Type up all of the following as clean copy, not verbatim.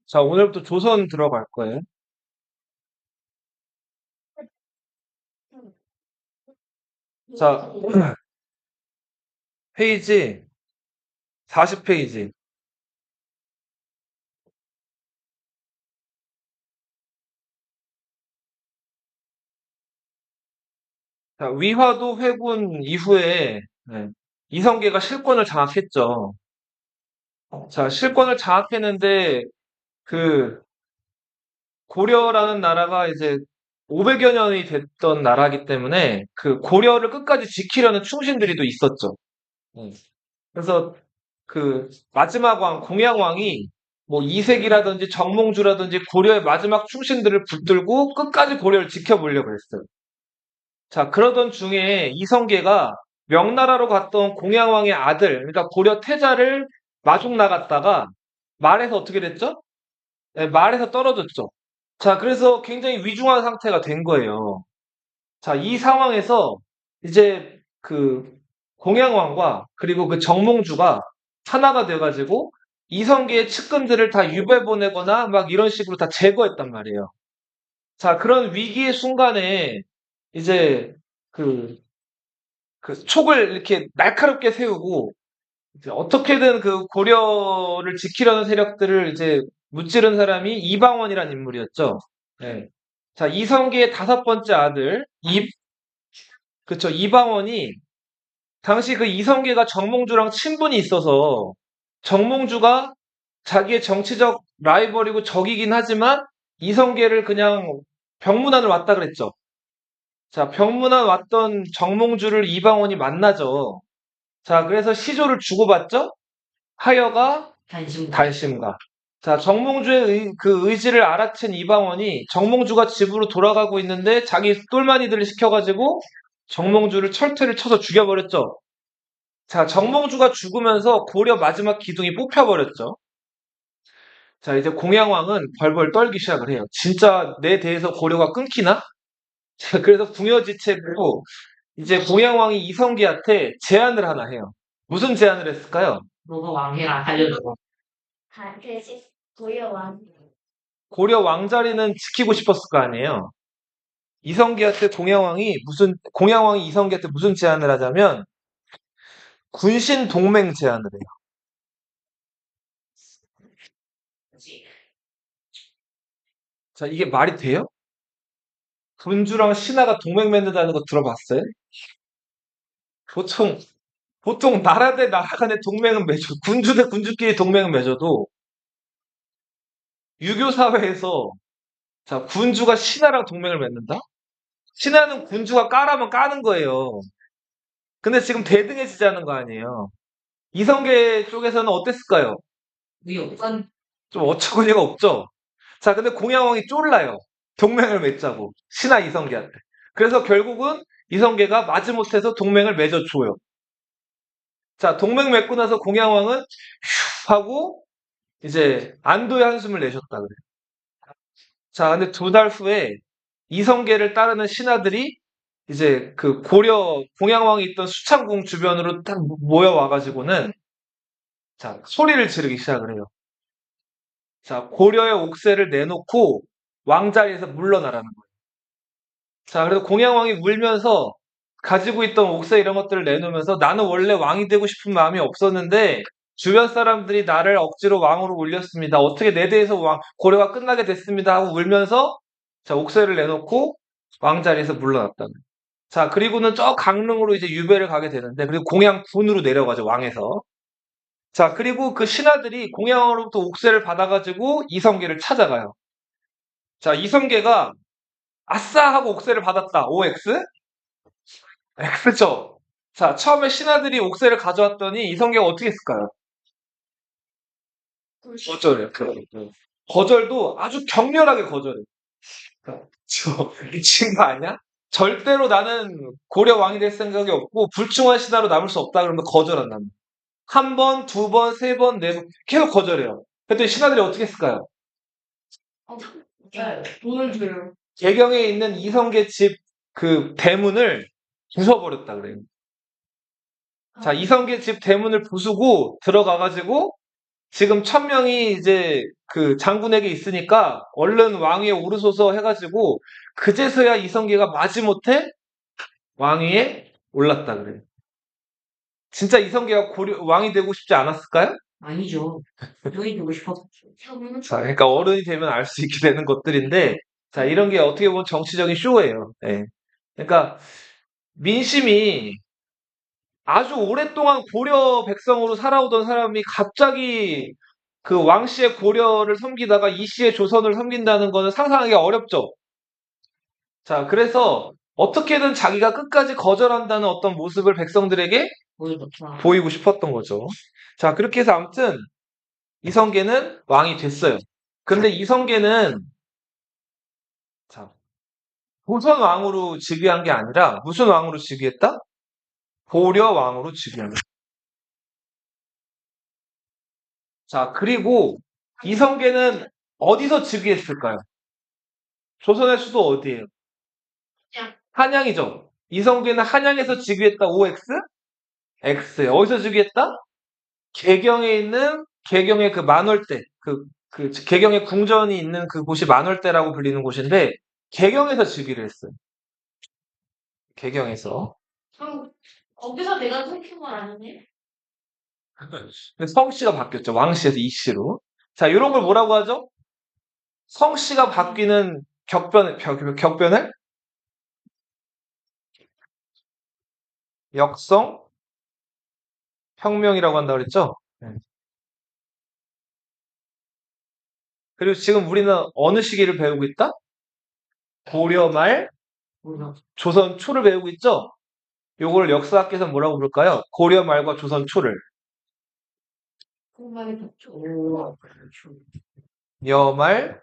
자, 오늘부터 조선 들어갈 거예요. 자, 페이지 40페이지. 자, 위화도 회군 이후에 네, 이성계가 실권을 장악했죠. 자, 실권을 장악했는데 그 고려라는 나라가 이제 500여 년이 됐던 나라이기 때문에 그 고려를 끝까지 지키려는 충신들이 또 있었죠. 음. 그래서 그 마지막 왕 공양왕이 뭐 이색이라든지 정몽주라든지 고려의 마지막 충신들을 붙들고 끝까지 고려를 지켜보려고 했어요. 자, 그러던 중에 이성계가 명나라로 갔던 공양왕의 아들, 그러니까 고려 태자를 마중 나갔다가 말에서 어떻게 됐죠? 네, 말에서 떨어졌죠. 자, 그래서 굉장히 위중한 상태가 된 거예요. 자, 이 상황에서 이제 그 공양왕과 그리고 그 정몽주가 하나가 돼가지고 이성계의 측근들을 다 유배 보내거나 막 이런 식으로 다 제거했단 말이에요. 자, 그런 위기의 순간에 이제 그, 그 촉을 이렇게 날카롭게 세우고 이제 어떻게든 그 고려를 지키려는 세력들을 이제 무찌른 사람이 이방원이라는 인물이었죠. 네. 자, 이성계의 다섯 번째 아들 그쵸, 이방원이 당시 그 이성계가 정몽주랑 친분이 있어서 정몽주가 자기의 정치적 라이벌이고 적이긴 하지만 이성계를 그냥 병문안을 왔다 그랬죠. 자, 병문안 왔던 정몽주를 이방원이 만나죠. 자, 그래서 시조를 주고받죠. 하여가 단심가. 자, 정몽주의 그 의지를 알아챈 이방원이 정몽주가 집으로 돌아가고 있는데 자기 똘마니들을 시켜가지고 정몽주를 철퇴를 쳐서 죽여버렸죠. 자, 정몽주가 죽으면서 고려 마지막 기둥이 뽑혀버렸죠. 자, 이제 공양왕은 벌벌 떨기 시작을 해요. 진짜 내 대해서 고려가 끊기나? 자, 그래서 궁여지책으로 이제 공양왕이 이성계한테 제안을 하나 해요. 무슨 제안을 했을까요? 너가 왕해라 알려줘. 대신 고려 왕. 고려 왕자리는 지키고 싶었을 거 아니에요. 이성계한테 공양왕이 이성계한테 무슨 제안을 하자면 군신 동맹 제안을 해요. 자, 이게 말이 돼요? 군주랑 신하가 동맹 맺는다는 거 들어봤어요? 보통 보통 나라 대 나라 간의 동맹은 맺어 군주 대 군주끼리 동맹은 맺어도 유교 사회에서 자 군주가 신하랑 동맹을 맺는다? 신하는 군주가 까라면 까는 거예요. 근데 지금 대등해지자는 거 아니에요. 이성계 쪽에서는 어땠을까요? 좀 어처구니가 없죠. 자, 근데 공양왕이 쫄라요. 동맹을 맺자고 신하 이성계한테. 그래서 결국은 이성계가 마지못해서 동맹을 맺어줘요. 자, 동맹 맺고 나서 공양왕은 휴 하고 이제 안도의 한숨을 내셨다 그래요. 자, 근데 두 달 후에 이성계를 따르는 신하들이 이제 그 고려 공양왕이 있던 수창궁 주변으로 딱 모여와가지고는 자, 소리를 지르기 시작을 해요. 자, 고려의 옥새를 내놓고 왕자리에서 물러나라는 거예요. 자, 그래서 공양왕이 울면서 가지고 있던 옥새 이런 것들을 내놓으면서 나는 원래 왕이 되고 싶은 마음이 없었는데 주변 사람들이 나를 억지로 왕으로 올렸습니다. 어떻게 내 대해서 고려가 끝나게 됐습니다 하고 울면서 자, 옥새를 내놓고 왕자리에서 물러났다는. 자, 그리고는 저 강릉으로 이제 유배를 가게 되는데 그리고 공양군으로 내려가죠, 왕에서. 자, 그리고 그 신하들이 공양으로부터 옥새를 받아가지고 이성계를 찾아가요. 자, 이성계가 아싸 하고 옥새를 받았다. OX? X죠. 자, 처음에 신하들이 옥새를 가져왔더니 이성계가 어떻게 했을까요? 거절해요. 거절도 아주 격렬하게 거절해요. 미친 거 아니야? 절대로 나는 고려 왕이 될 생각이 없고 불충한 신하로 남을 수 없다 그러면 거절한다. 한 번, 두 번, 세 번, 네 번 계속 거절해요. 그랬더니 신하들이 어떻게 했을까요? 돈을 줘요. 개경에 있는 이성계 집 그 대문을 부숴버렸다 그래요. 자, 이성계 집 대문을 부수고 들어가가지고 지금 1000명이 이제 그 장군에게 있으니까 얼른 왕위에 오르소서 해가지고 그제서야 이성계가 마지못해 왕위에 올랐다 그래요. 진짜 이성계가 왕이 되고 싶지 않았을까요? 아니죠. 여기 되고 싶었어. 자, 그러니까 어른이 되면 알 수 있게 되는 것들인데, 자, 이런 게 어떻게 보면 정치적인 쇼예요. 예. 그러니까 민심이 아주 오랫동안 고려 백성으로 살아오던 사람이 갑자기 그 왕씨의 고려를 섬기다가 이씨의 조선을 섬긴다는 거는 상상하기 어렵죠. 자, 그래서 어떻게든 자기가 끝까지 거절한다는 어떤 모습을 백성들에게 보여줬다. 보이고 싶었던 거죠. 자, 그렇게 해서 아무튼 이성계는 왕이 됐어요. 근데 이성계는 자, 조선 왕으로 즉위한 게 아니라 무슨 왕으로 즉위했다? 고려 왕으로 즉위합니다. 자, 그리고 이성계는 어디서 즉위했을까요? 조선의 수도 어디예요? 한양이죠. 이성계는 한양에서 즉위했다. OX? X. 어디서 즉위했다? 개경에 있는 개경의 그 만월대, 그 개경의 궁전이 있는 그 곳이 만월대라고 불리는 곳인데 개경에서 즉위를 했어요. 개경에서. 그럼 거기서 내가 그렇게 말 안 했네? 근데 성씨가 바뀌었죠. 왕씨에서 이씨로. 자, 이런 걸 뭐라고 하죠? 성씨가 바뀌는 격변을 역성 혁명이라고 한다고 그랬죠? 네. 그리고 지금 우리는 어느 시기를 배우고 있다? 고려 말 몰라. 조선 초를 배우고 있죠? 요걸 역사학에서 뭐라고 부를까요? 고려 말과 조선 초를 정말 좋죠. 오, 그렇죠. 여말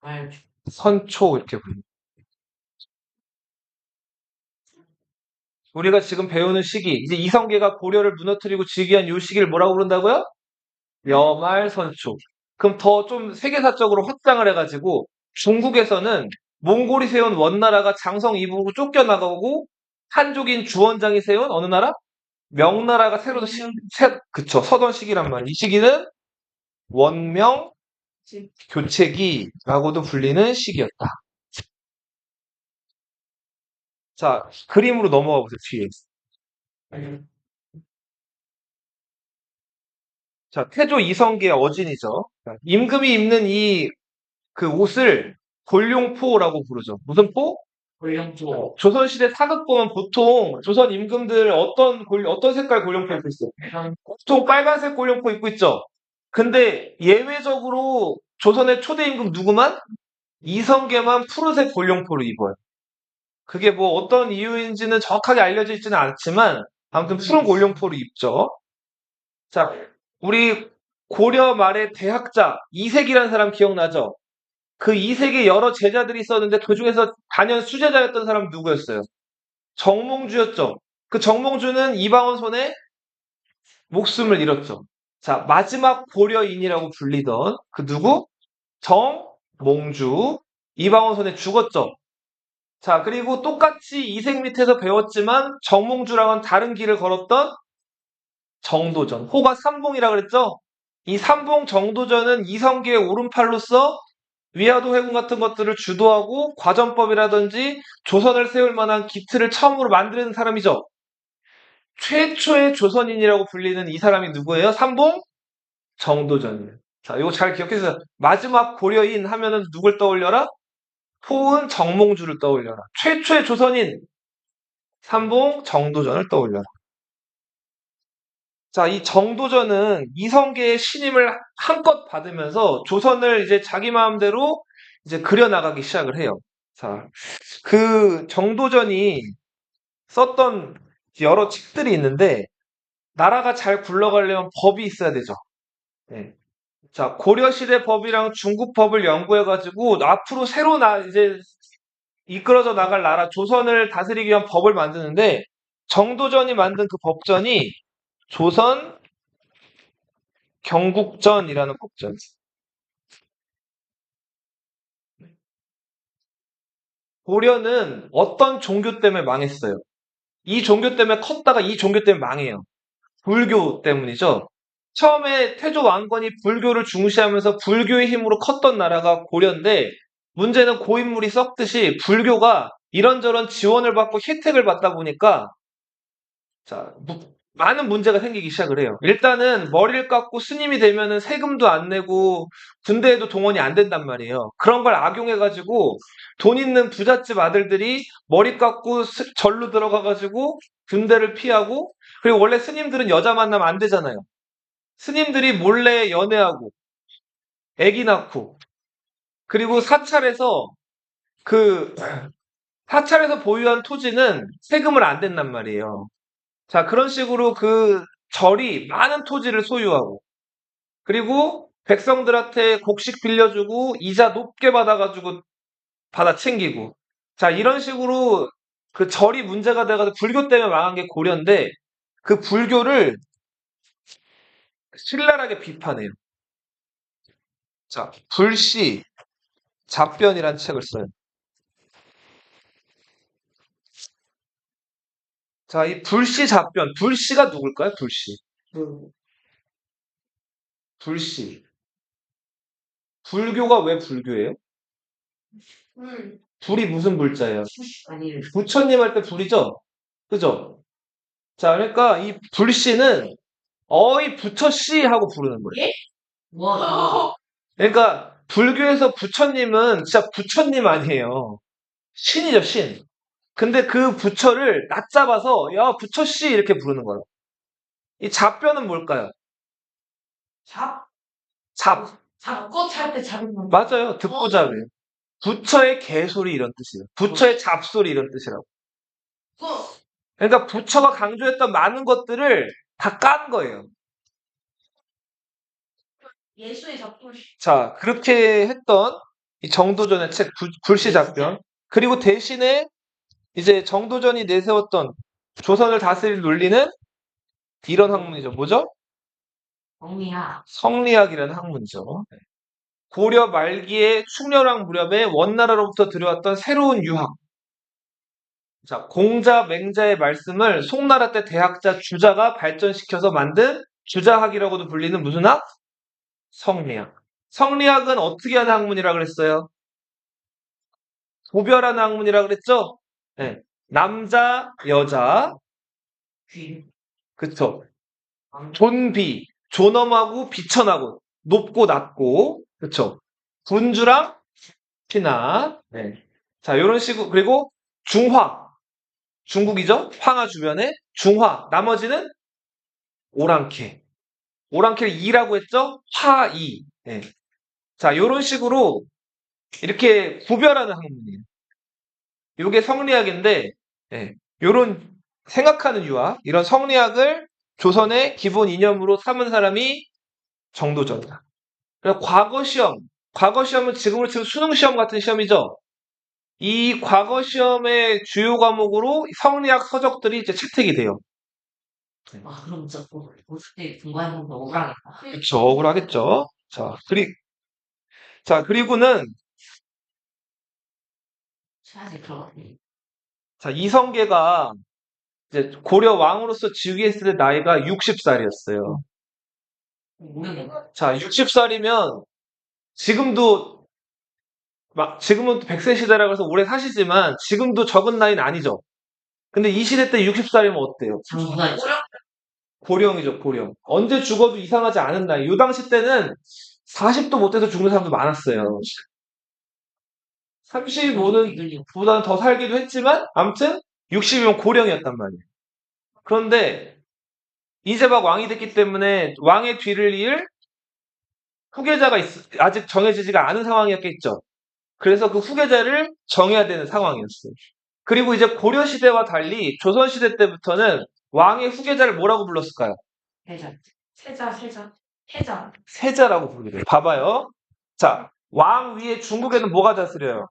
알죠. 선초 이렇게 부릅니다. 우리가 지금 배우는 시기, 이제 이성계가 고려를 무너뜨리고 즉위한 요 시기를 뭐라고 부른다고요? 여말 선초. 그럼 더 좀 세계사적으로 확장을 해가지고 중국에서는 몽골이 세운 원나라가 장성 이북으로 쫓겨나가고 한족인 주원장이 세운 어느 나라? 명나라가 그쵸, 서던 시기란 말이에요. 이 시기는 원명 교체기라고도 불리는 시기였다. 자, 그림으로 넘어가 보세요, 뒤에. 자, 태조 이성계의 어진이죠. 자, 임금이 입는 이 그 옷을 골룡포라고 부르죠. 무슨 포? 골령조. 조선시대 사극 보면 보통 조선 임금들 어떤 색깔 골룡포 입고 있어요? 보통 빨간색 골룡포 입고 있죠. 근데 예외적으로 조선의 초대 임금 누구만? 이성계만 푸른색 골룡포를 입어요. 그게 뭐 어떤 이유인지는 정확하게 알려져 있지는 않지만 아무튼 푸른 골룡포를 입죠. 자, 우리 고려 말의 대학자 이색이라는 사람 기억나죠? 그 이색에 여러 제자들이 있었는데 그중에서 단연 수제자였던 사람 누구였어요? 정몽주였죠. 그 정몽주는 이방원 손에 목숨을 잃었죠. 자, 마지막 고려인이라고 불리던 그 누구? 정몽주. 이방원 손에 죽었죠. 자, 그리고 똑같이 이색 밑에서 배웠지만 정몽주랑은 다른 길을 걸었던 정도전. 호가 삼봉이라 그랬죠? 이 삼봉 정도전은 이성계의 오른팔로서 위화도 회군 같은 것들을 주도하고 과전법이라든지 조선을 세울 만한 기틀을 처음으로 만드는 사람이죠. 최초의 조선인이라고 불리는 이 사람이 누구예요? 삼봉 정도전이에요. 자, 이거 잘 기억해주세요. 마지막 고려인 하면은 누굴 떠올려라? 포은 정몽주를 떠올려라. 최초의 조선인 삼봉 정도전을 떠올려라. 자, 이 정도전은 이성계의 신임을 한껏 받으면서 조선을 이제 자기 마음대로 이제 그려나가기 시작을 해요. 자, 그 정도전이 썼던 여러 책들이 있는데 나라가 잘 굴러가려면 법이 있어야 되죠. 네. 자, 고려시대 법이랑 중국 법을 연구해가지고 앞으로 새로 이제 이끌어져 나갈 나라 조선을 다스리기 위한 법을 만드는데 정도전이 만든 그 법전이 조선 경국전이라는 법전. 고려는 어떤 종교 때문에 망했어요? 이 종교 때문에 컸다가 이 종교 때문에 망해요. 불교 때문이죠. 처음에 태조 왕건이 불교를 중시하면서 불교의 힘으로 컸던 나라가 고려인데 문제는 고인물이 썩듯이 불교가 이런저런 지원을 받고 혜택을 받다 보니까 자, 많은 문제가 생기기 시작을 해요. 일단은 머리를 깎고 스님이 되면은 세금도 안 내고 군대에도 동원이 안 된단 말이에요. 그런 걸 악용해가지고 돈 있는 부잣집 아들들이 머리 깎고 절로 들어가가지고 군대를 피하고 그리고 원래 스님들은 여자 만나면 안 되잖아요. 스님들이 몰래 연애하고 애기 낳고 그리고 그 사찰에서 보유한 토지는 세금을 안 댄단 말이에요. 자, 그런 식으로 그 절이 많은 토지를 소유하고, 그리고 백성들한테 곡식 빌려주고, 이자 높게 받아가지고 받아 챙기고. 자, 이런 식으로 그 절이 문제가 돼가지고 불교 때문에 망한 게 고려인데, 그 불교를 신랄하게 비판해요. 자, 불시 잡변이란 책을 써요. 자, 이 불시 잡변, 불시가 누굴까요? 불시. 불시. 불교가 왜 불교예요? 음. 불이 무슨 불자예요? 아니, 부처님 할 때 불이죠? 그죠? 자, 그러니까 이 불씨는 어이 부처씨 하고 부르는 거예요. 예? 와. 그러니까 불교에서 부처님은 진짜 부처님 아니에요. 신이죠, 신. 근데 그 부처를 낮잡아서 야, 부처씨 이렇게 부르는 거예요. 이 잡변은 뭘까요? 잡? 잡. 잡고 찰 때 잡은 건가? 맞아요. 듣고 잡이에요. 부처의 개소리 이런 뜻이에요. 부처의 잡소리 이런 뜻이라고. 그, 그러니까 부처가 강조했던 많은 것들을 다 깐 거예요. 예수의 잡돌. 자, 그렇게 했던 이 정도전의 책 불시잡변. 그리고 대신에 이제 정도전이 내세웠던 조선을 다스릴 논리는 이런 학문이죠. 뭐죠? 정리야. 성리학이라는 학문이죠. 고려 말기에 충렬왕 무렵에 원나라로부터 들여왔던 새로운 유학. 자, 공자, 맹자의 말씀을 송나라 때 대학자 주자가 발전시켜서 만든 주자학이라고도 불리는 무슨 학? 성리학. 성리학은 어떻게 하는 학문이라 그랬어요? 도별하는 학문이라 그랬죠? 네. 남자, 여자, 귀. 그쵸? 존비, 존엄하고 비천하고, 높고 낮고, 그쵸? 군주랑 신하, 네. 자, 요런 식으로, 그리고 중화, 중국이죠? 황하 주변에 중화, 나머지는 오랑캐. 오랑캐를 이라고 했죠? 화이. 네. 자, 요런 식으로 이렇게 구별하는 학문이에요. 요게 성리학인데, 예, 요런 생각하는 유학, 이런 성리학을 조선의 기본 이념으로 삼은 사람이 정도전이다. 그리고 과거 시험은 지금으로 치면 수능 시험 같은 시험이죠. 이 과거 시험의 주요 과목으로 성리학 서적들이 이제 채택이 돼요. 와, 그럼 진짜 고수 때 공부해보면 억울하겠다. 그렇죠. 억울하겠죠. 그리고는 사실 그렇네. 자, 이성계가 이제 고려 왕으로서 즉위했을 때 나이가 60살이었어요. 모르겠네. 자, 60살이면 지금도 지금은 100세 시대라고 해서 오래 사시지만 지금도 적은 나이는 아니죠. 근데 이 시대 때 60살이면 어때요? 장부가 있죠. 고령? 고령이죠, 고령. 언제 죽어도 이상하지 않은 나이. 요 당시 때는 40도 못 돼서 죽는 사람도 많았어요. 35는 보다는 더 살기도 했지만 아무튼 60이면 고령이었단 말이에요. 그런데 이제 막 왕이 됐기 때문에 왕의 뒤를 이을 후계자가 아직 정해지지가 않은 상황이었겠죠. 그래서 그 후계자를 정해야 되는 상황이었어요. 그리고 이제 고려 시대와 달리 조선 시대 때부터는 왕의 후계자를 뭐라고 불렀을까요? 세자. 세자. 세자라고 부르게 돼요. 봐봐요. 자, 왕 위에 중국에는 뭐가 다스려요?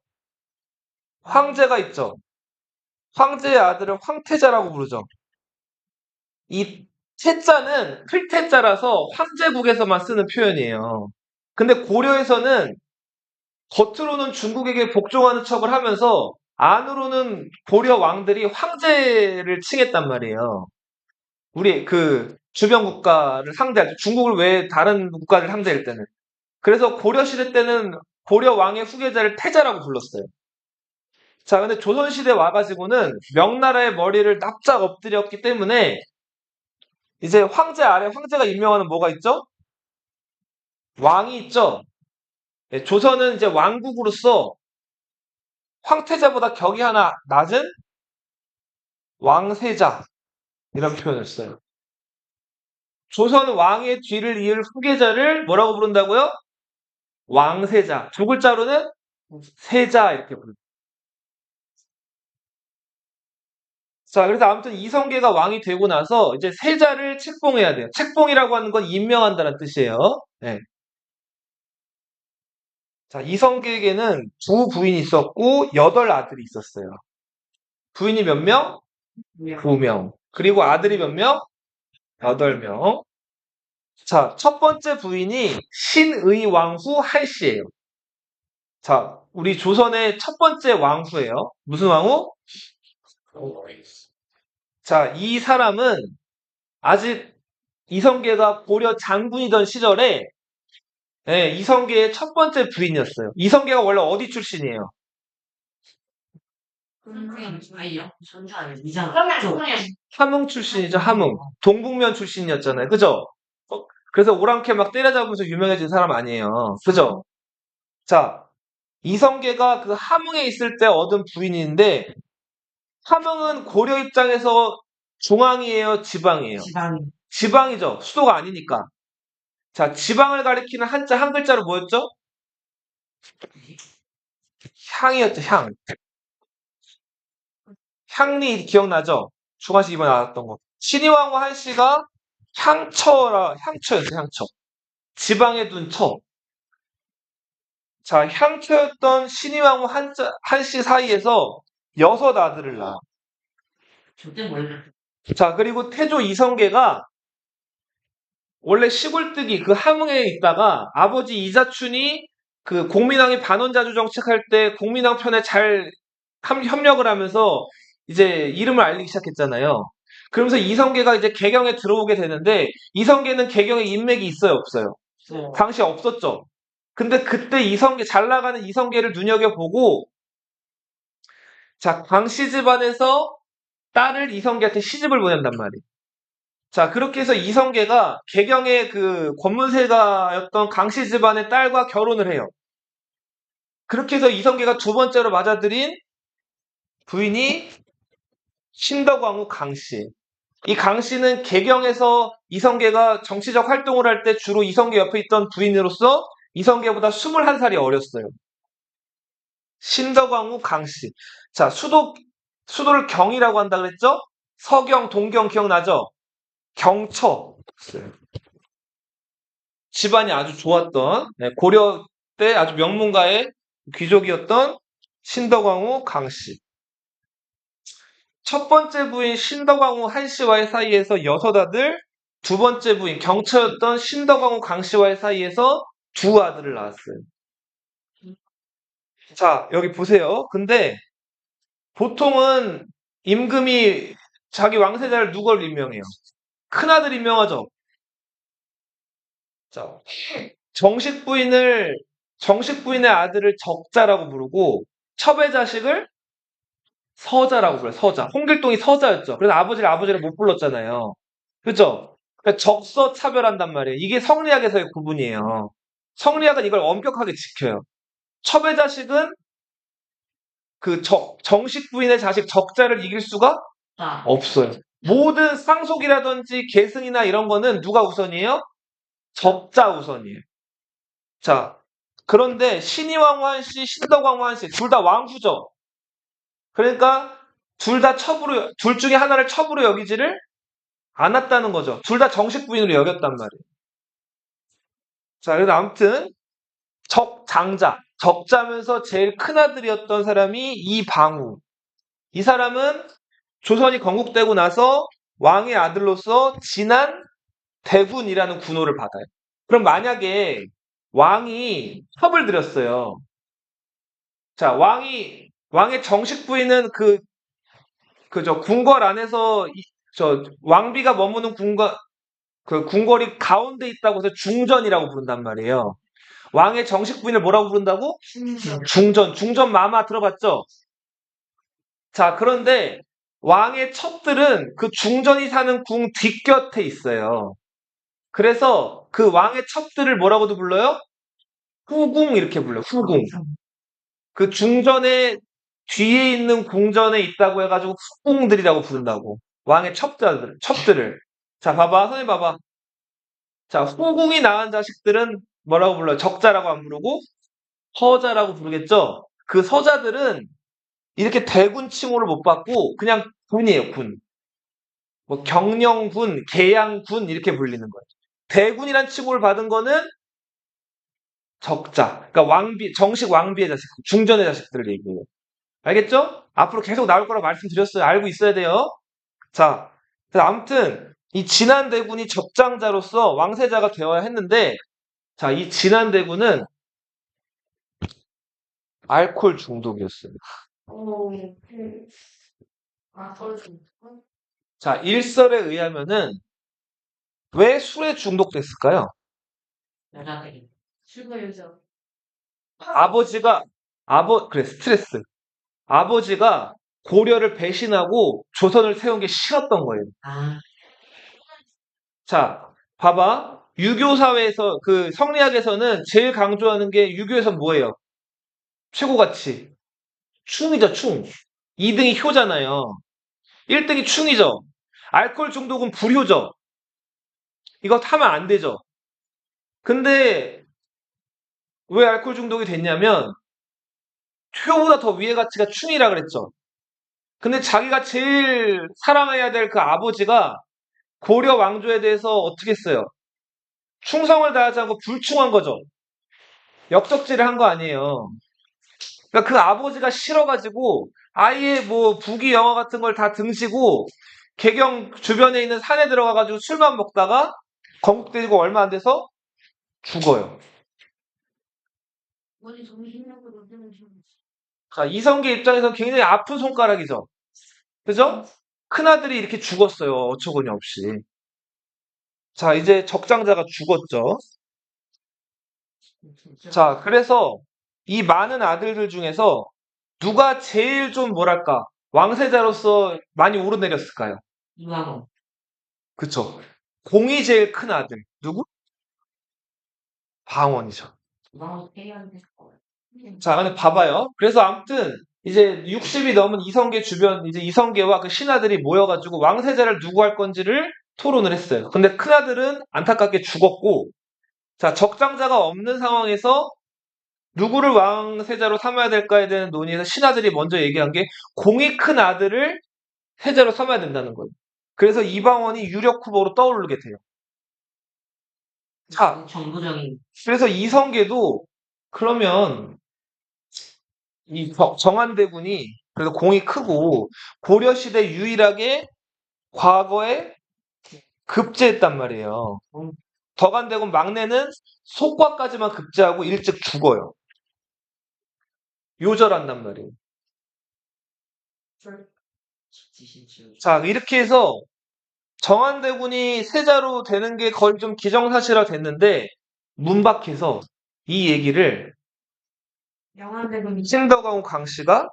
황제가 있죠. 황제의 아들을 황태자라고 부르죠. 이 태자는 필태자라서 황제국에서만 쓰는 표현이에요. 근데 고려에서는 겉으로는 중국에게 복종하는 척을 하면서 안으로는 고려 왕들이 황제를 칭했단 말이에요. 우리 그 주변 국가를 상대할 때, 중국을 외에 다른 국가를 상대할 때는. 그래서 고려시대 때는 고려 왕의 후계자를 태자라고 불렀어요. 자, 근데 조선시대 와가지고는 명나라의 머리를 납작 엎드렸기 때문에 이제 황제 아래 황제가 임명하는 뭐가 있죠? 왕이 있죠? 예, 조선은 이제 왕국으로서 황태자보다 격이 하나 낮은 왕세자 이런 표현을 써요. 조선 왕의 뒤를 이을 후계자를 뭐라고 부른다고요? 왕세자. 두 글자로는 세자 이렇게 부릅니다. 자, 그래서 아무튼 이성계가 왕이 되고 나서 이제 세자를 책봉해야 돼요. 책봉이라고 하는 건 임명한다는 뜻이에요. 네. 자, 이성계에게는 두 부인이 있었고 8아들이 있었어요. 부인이 몇 명? 9명. 그리고 아들이 몇 명? 8명. 자, 첫 번째 부인이 신의왕후 한씨예요. 자, 우리 조선의 첫 번째 왕후예요. 무슨 왕후? 자, 이 사람은 아직 이성계가 고려 장군이던 시절에 예, 이성계의 첫 번째 부인이었어요. 이성계가 원래 어디 출신이에요? 아니요. 전주 아니에요. 미장. 함흥 출신이죠, 함흥. 동북면 출신이었잖아요. 그죠? 그래서 오랑캐 막 때려잡으면서 유명해진 사람 아니에요. 그죠? 자, 이성계가 그 함흥에 있을 때 얻은 부인인데, 함흥은 고려 입장에서 중앙이에요, 지방이에요? 지방. 지방이죠. 수도가 아니니까. 자, 지방을 가리키는 한자 한 글자로 뭐였죠? 향이었죠, 향. 향리 기억나죠? 중화시 이번에 나왔던 거. 신의왕후 한씨가 향처였어요, 향처. 지방에 둔 처. 자, 향처였던 신의왕후 한씨 사이에서 6아들을 낳아. 절대 몰라. 자, 그리고 태조 이성계가 원래 시골뜨기 그 함흥에 있다가 아버지 이자춘이 그 공민왕이 반원자주 정책할 때 공민왕 편에 잘 협력을 하면서 이제 이름을 알리기 시작했잖아요. 그러면서 이성계가 이제 개경에 들어오게 되는데 이성계는 개경에 인맥이 있어요, 없어요? 당시 없었죠. 근데 그때 잘 나가는 이성계를 눈여겨보고 자, 광씨 집안에서 딸을 이성계한테 시집을 보낸단 말이에요. 자, 그렇게 해서 이성계가 개경의 그 권문세가였던 강씨 집안의 딸과 결혼을 해요. 그렇게 해서 이성계가 두 번째로 맞아들인 부인이 신덕왕후 강씨. 이 강씨는 개경에서 이성계가 정치적 활동을 할 때 주로 이성계 옆에 있던 부인으로서 이성계보다 21살이 어렸어요. 신덕왕후 강씨. 자, 수도를 경이라고 한다 그랬죠? 서경, 동경 기억나죠? 경처. 집안이 아주 좋았던 고려 때 아주 명문가의 귀족이었던 신덕왕후 강씨. 첫 번째 부인 신덕왕후 한씨와의 사이에서 6아들, 두 번째 부인 경처였던 신덕왕후 강씨와의 사이에서 2아들을 낳았어요. 자, 여기 보세요. 근데 보통은 임금이 자기 왕세자를 누굴 임명해요? 큰아들 임명하죠. 자, 정식 부인의 아들을 적자라고 부르고 첩의 자식을 서자라고 불러요. 서자. 홍길동이 서자였죠. 그래서 아버지를 못 불렀잖아요. 그죠? 그러니까 적서 차별한단 말이에요. 이게 성리학에서의 구분이에요. 성리학은 이걸 엄격하게 지켜요. 첩의 자식은 그 정식 부인의 자식 적자를 이길 수가 없어요. 모든 상속이라든지 계승이나 이런 거는 누가 우선이에요? 적자 우선이에요. 자, 그런데 신의왕후 한씨, 신덕왕후 한씨 둘 다 왕후죠. 그러니까 둘 중에 하나를 첩으로 여기지를 않았다는 거죠. 둘 다 정식 부인으로 여겼단 말이에요. 자, 그래서 아무튼 적자면서 제일 큰 아들이었던 사람이 이방후. 이 사람은 조선이 건국되고 나서 왕의 아들로서 진안 대군이라는 군호를 받아요. 그럼 만약에 왕이 첩을 들였어요. 자, 왕의 정식 부인은 그저 궁궐 안에서 왕비가 머무는 그 궁궐이 가운데 있다고 해서 중전이라고 부른단 말이에요. 왕의 정식 부인을 뭐라고 부른다고? 중전. 중전 마마 들어봤죠? 자, 그런데 왕의 첩들은 그 중전이 사는 궁 뒷곁에 있어요. 그래서 그 왕의 첩들을 뭐라고도 불러요? 후궁 이렇게 불러요. 후궁. 그 중전의 뒤에 있는 궁전에 있다고 해가지고 후궁들이라고 부른다고. 왕의 첩들을. 자, 봐봐. 선생님 봐봐. 자, 후궁이 낳은 자식들은 뭐라고 불러요? 적자라고 안 부르고 서자라고 부르겠죠? 그 서자들은 이렇게 대군 칭호를 못 받고 그냥 군이에요, 군. 뭐 경영군, 계양군 이렇게 불리는 거예요. 대군이란 칭호를 받은 거는 적자. 그러니까 왕비, 정식 왕비의 자식, 중전의 자식들을 얘기해요. 알겠죠? 앞으로 계속 나올 거라고 말씀드렸어요. 알고 있어야 돼요. 자, 그래서 아무튼 이 진안대군이 적장자로서 왕세자가 되어야 했는데, 자, 이 진안대군은 알코올 중독이었어요. 오, 떨어진다. 자, 일설에 의하면은 왜 술에 중독됐을까요? 여자들이. 출근 요정. 아버지가 그래, 스트레스. 아버지가 고려를 배신하고 조선을 세운 게 싫었던 거예요. 아, 자, 봐봐. 유교 사회에서 그 성리학에서는 제일 강조하는 게 유교에선 뭐예요? 최고 가치. 충이죠, 충. 2등이 효잖아요. 1등이 충이죠. 알코올 중독은 불효죠. 이거 하면 안 되죠. 근데 왜 알코올 중독이 됐냐면 효보다 더 위의 가치가 충이라 그랬죠. 근데 자기가 제일 사랑해야 될 그 아버지가 고려 왕조에 대해서 어떻게 했어요? 충성을 다하지 않고 불충한 거죠. 역적질을 한 거 아니에요. 그러니까 그 아버지가 싫어가지고 아예 뭐 부귀 영화 같은 걸 다 등지고 개경 주변에 있는 산에 들어가가지고 술만 먹다가 건국되고 얼마 안 돼서 죽어요. 어디 정신력으로 되는 중. 자, 이성계 입장에서는 굉장히 아픈 손가락이죠. 그죠? 큰아들이 이렇게 죽었어요. 어처구니 없이. 자, 이제 적장자가 죽었죠. 자, 그래서 이 많은 아들들 중에서 누가 제일 좀 뭐랄까 왕세자로서 많이 오르내렸을까요? 이왕호. 그쵸? 공이 제일 큰 아들 누구? 방원이죠. 이왕호 태연했을 거예요. 자, 근데 봐봐요. 그래서 아무튼 이제 60이 넘은 이성계 주변 이제 이성계와 그 신하들이 모여가지고 왕세자를 누구 할 건지를 토론을 했어요. 근데 큰아들은 안타깝게 죽었고, 자, 적장자가 없는 상황에서 누구를 왕세자로 삼아야 될까에 대한 논의에서 신하들이 먼저 얘기한 게 공이 큰 아들을 세자로 삼아야 된다는 거예요. 그래서 이방원이 유력 후보로 떠오르게 돼요. 자, 정부적인. 그래서 이성계도 그러면 이 정한대군이 그래도 공이 크고 고려시대 유일하게 과거에 급제했단 말이에요. 덕안대군 막내는 속과까지만 급제하고 일찍 죽어요. 요절한단 말이에요. 지신주. 자, 이렇게 해서 정한대군이 세자로 되는 게 거의 좀 기정사실화 됐는데 문박해서 이 얘기를 영환대군. 신덕왕후 강씨가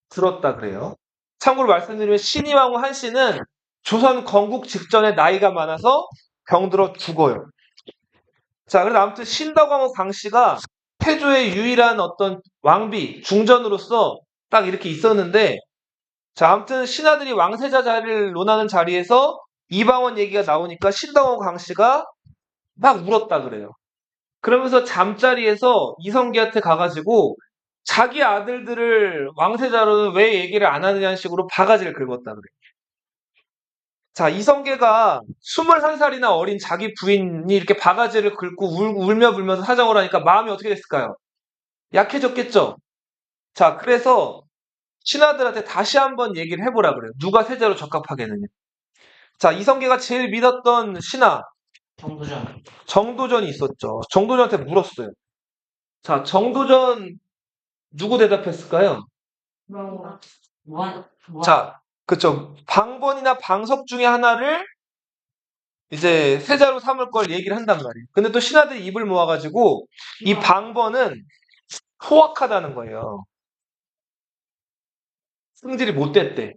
들었다 그래요. 참고로 말씀드리면 신의왕후 한씨는 조선 건국 직전에 나이가 많아서 병들어 죽어요. 자, 그래서 아무튼 신덕왕후 강씨가 태조의 유일한 어떤 왕비, 중전으로서 딱 이렇게 있었는데, 자, 아무튼 신하들이 왕세자 자리를 논하는 자리에서 이방원 얘기가 나오니까 신덕왕후 강씨가 막 울었다 그래요. 그러면서 잠자리에서 이성계한테 가가지고 자기 아들들을 왕세자로는 왜 얘기를 안 하느냐는 식으로 바가지를 긁었다 그래요. 자, 이성계가 21살이나 어린 자기 부인이 이렇게 바가지를 긁고 울며 불면서 사정을 하니까 마음이 어떻게 됐을까요? 약해졌겠죠? 자, 그래서 신하들한테 다시 한번 얘기를 해보라 그래요. 누가 세자로 적합하겠느냐. 자, 이성계가 제일 믿었던 신하, 정부적. 정도전이 있었죠. 정도전한테 물었어요. 자, 정도전 누구 대답했을까요? 뭐, 자, 그쵸. 방번이나 방석 중에 하나를 이제 세자로 삼을 걸 얘기를 한단 말이에요. 근데 또 신하들이 입을 모아가지고 이 방번은 포악하다는 거예요. 승질이 못 됐대.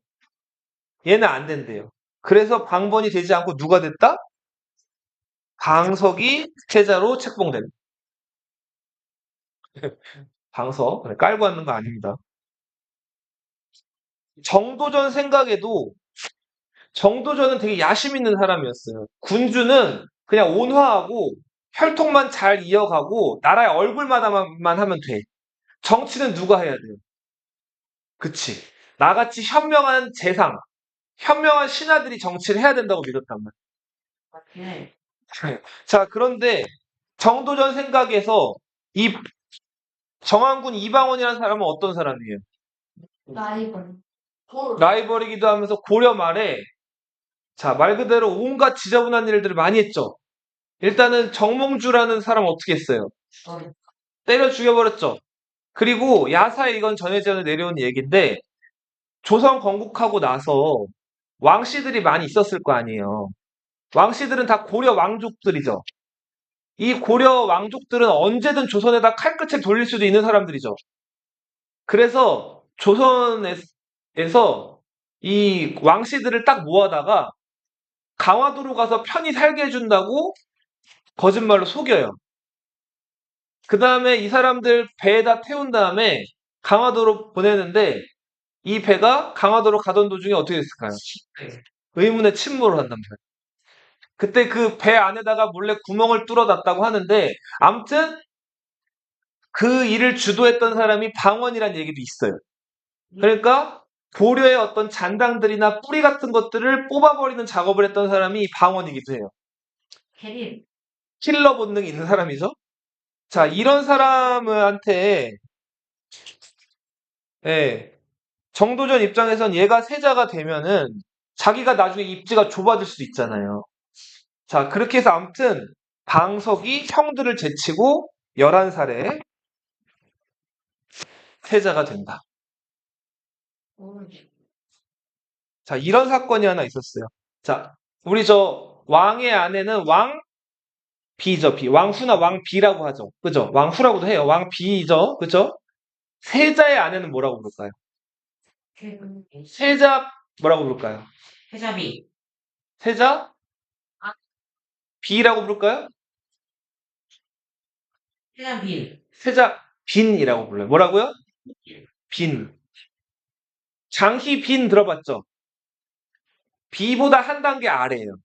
얘는 안 된대요. 그래서 방번이 되지 않고 누가 됐다? 방석이 세자로 책봉된다. 방석. 깔고 앉는 거 아닙니다. 정도전 생각에도 정도전은 되게 야심 있는 사람이었어요. 군주는 그냥 온화하고 혈통만 잘 이어가고 나라의 얼굴마다만 하면 돼. 정치는 누가 해야 돼요? 그치. 나같이 현명한 재상, 현명한 신하들이 정치를 해야 된다고 믿었단 네. 말이에요. 자, 그런데 정도전 생각에서 이 정한군 이방원이라는 사람은 어떤 사람이에요? 라이벌. 라이벌이기도 하면서 고려 말에 자, 말 그대로 온갖 지저분한 일들을 많이 했죠. 일단은 정몽주라는 사람 어떻게 했어요? 때려 죽여버렸죠. 그리고 야사에 이건 전해전에 내려온 얘기인데 조선 건국하고 나서 왕씨들이 많이 있었을 거 아니에요. 왕씨들은 다 고려 왕족들이죠. 이 고려 왕족들은 언제든 조선에다 칼끝을 돌릴 수도 있는 사람들이죠. 그래서 조선에서 이 왕씨들을 딱 모아다가 강화도로 가서 편히 살게 해준다고 거짓말로 속여요. 그 다음에 이 사람들 배에다 태운 다음에 강화도로 보내는데 이 배가 강화도로 가던 도중에 어떻게 됐을까요? 의문의 침몰을 한단 말이에요. 그때 그 배 안에다가 몰래 구멍을 뚫어놨다고 하는데 아무튼 그 일을 주도했던 사람이 방원이라는 얘기도 있어요. 그러니까 고려의 어떤 잔당들이나 뿌리 같은 것들을 뽑아버리는 작업을 했던 사람이 방원이기도 해요. 캐리. 킬러 본능이 있는 사람이죠. 자, 이런 사람한테 예, 정도전 입장에선 얘가 세자가 되면은 자기가 나중에 입지가 좁아질 수도 있잖아요. 자, 그렇게 해서 아무튼 방석이 형들을 제치고 11살에 세자가 된다. 자, 이런 사건이 하나 있었어요. 자, 우리 저 왕의 아내는 왕비죠, 비. 왕후나 왕비라고 하죠. 그죠? 왕후라고도 해요. 왕비죠. 그죠? 세자의 아내는 뭐라고 부를까요? 세자 뭐라고 부를까요? 해자비. 세자 아, 비라고 부를까요? 해자비. 세자 빈이라고 불러요. 뭐라고요? 빈. 장희빈 들어봤죠? 비보다 한 단계 아래예요.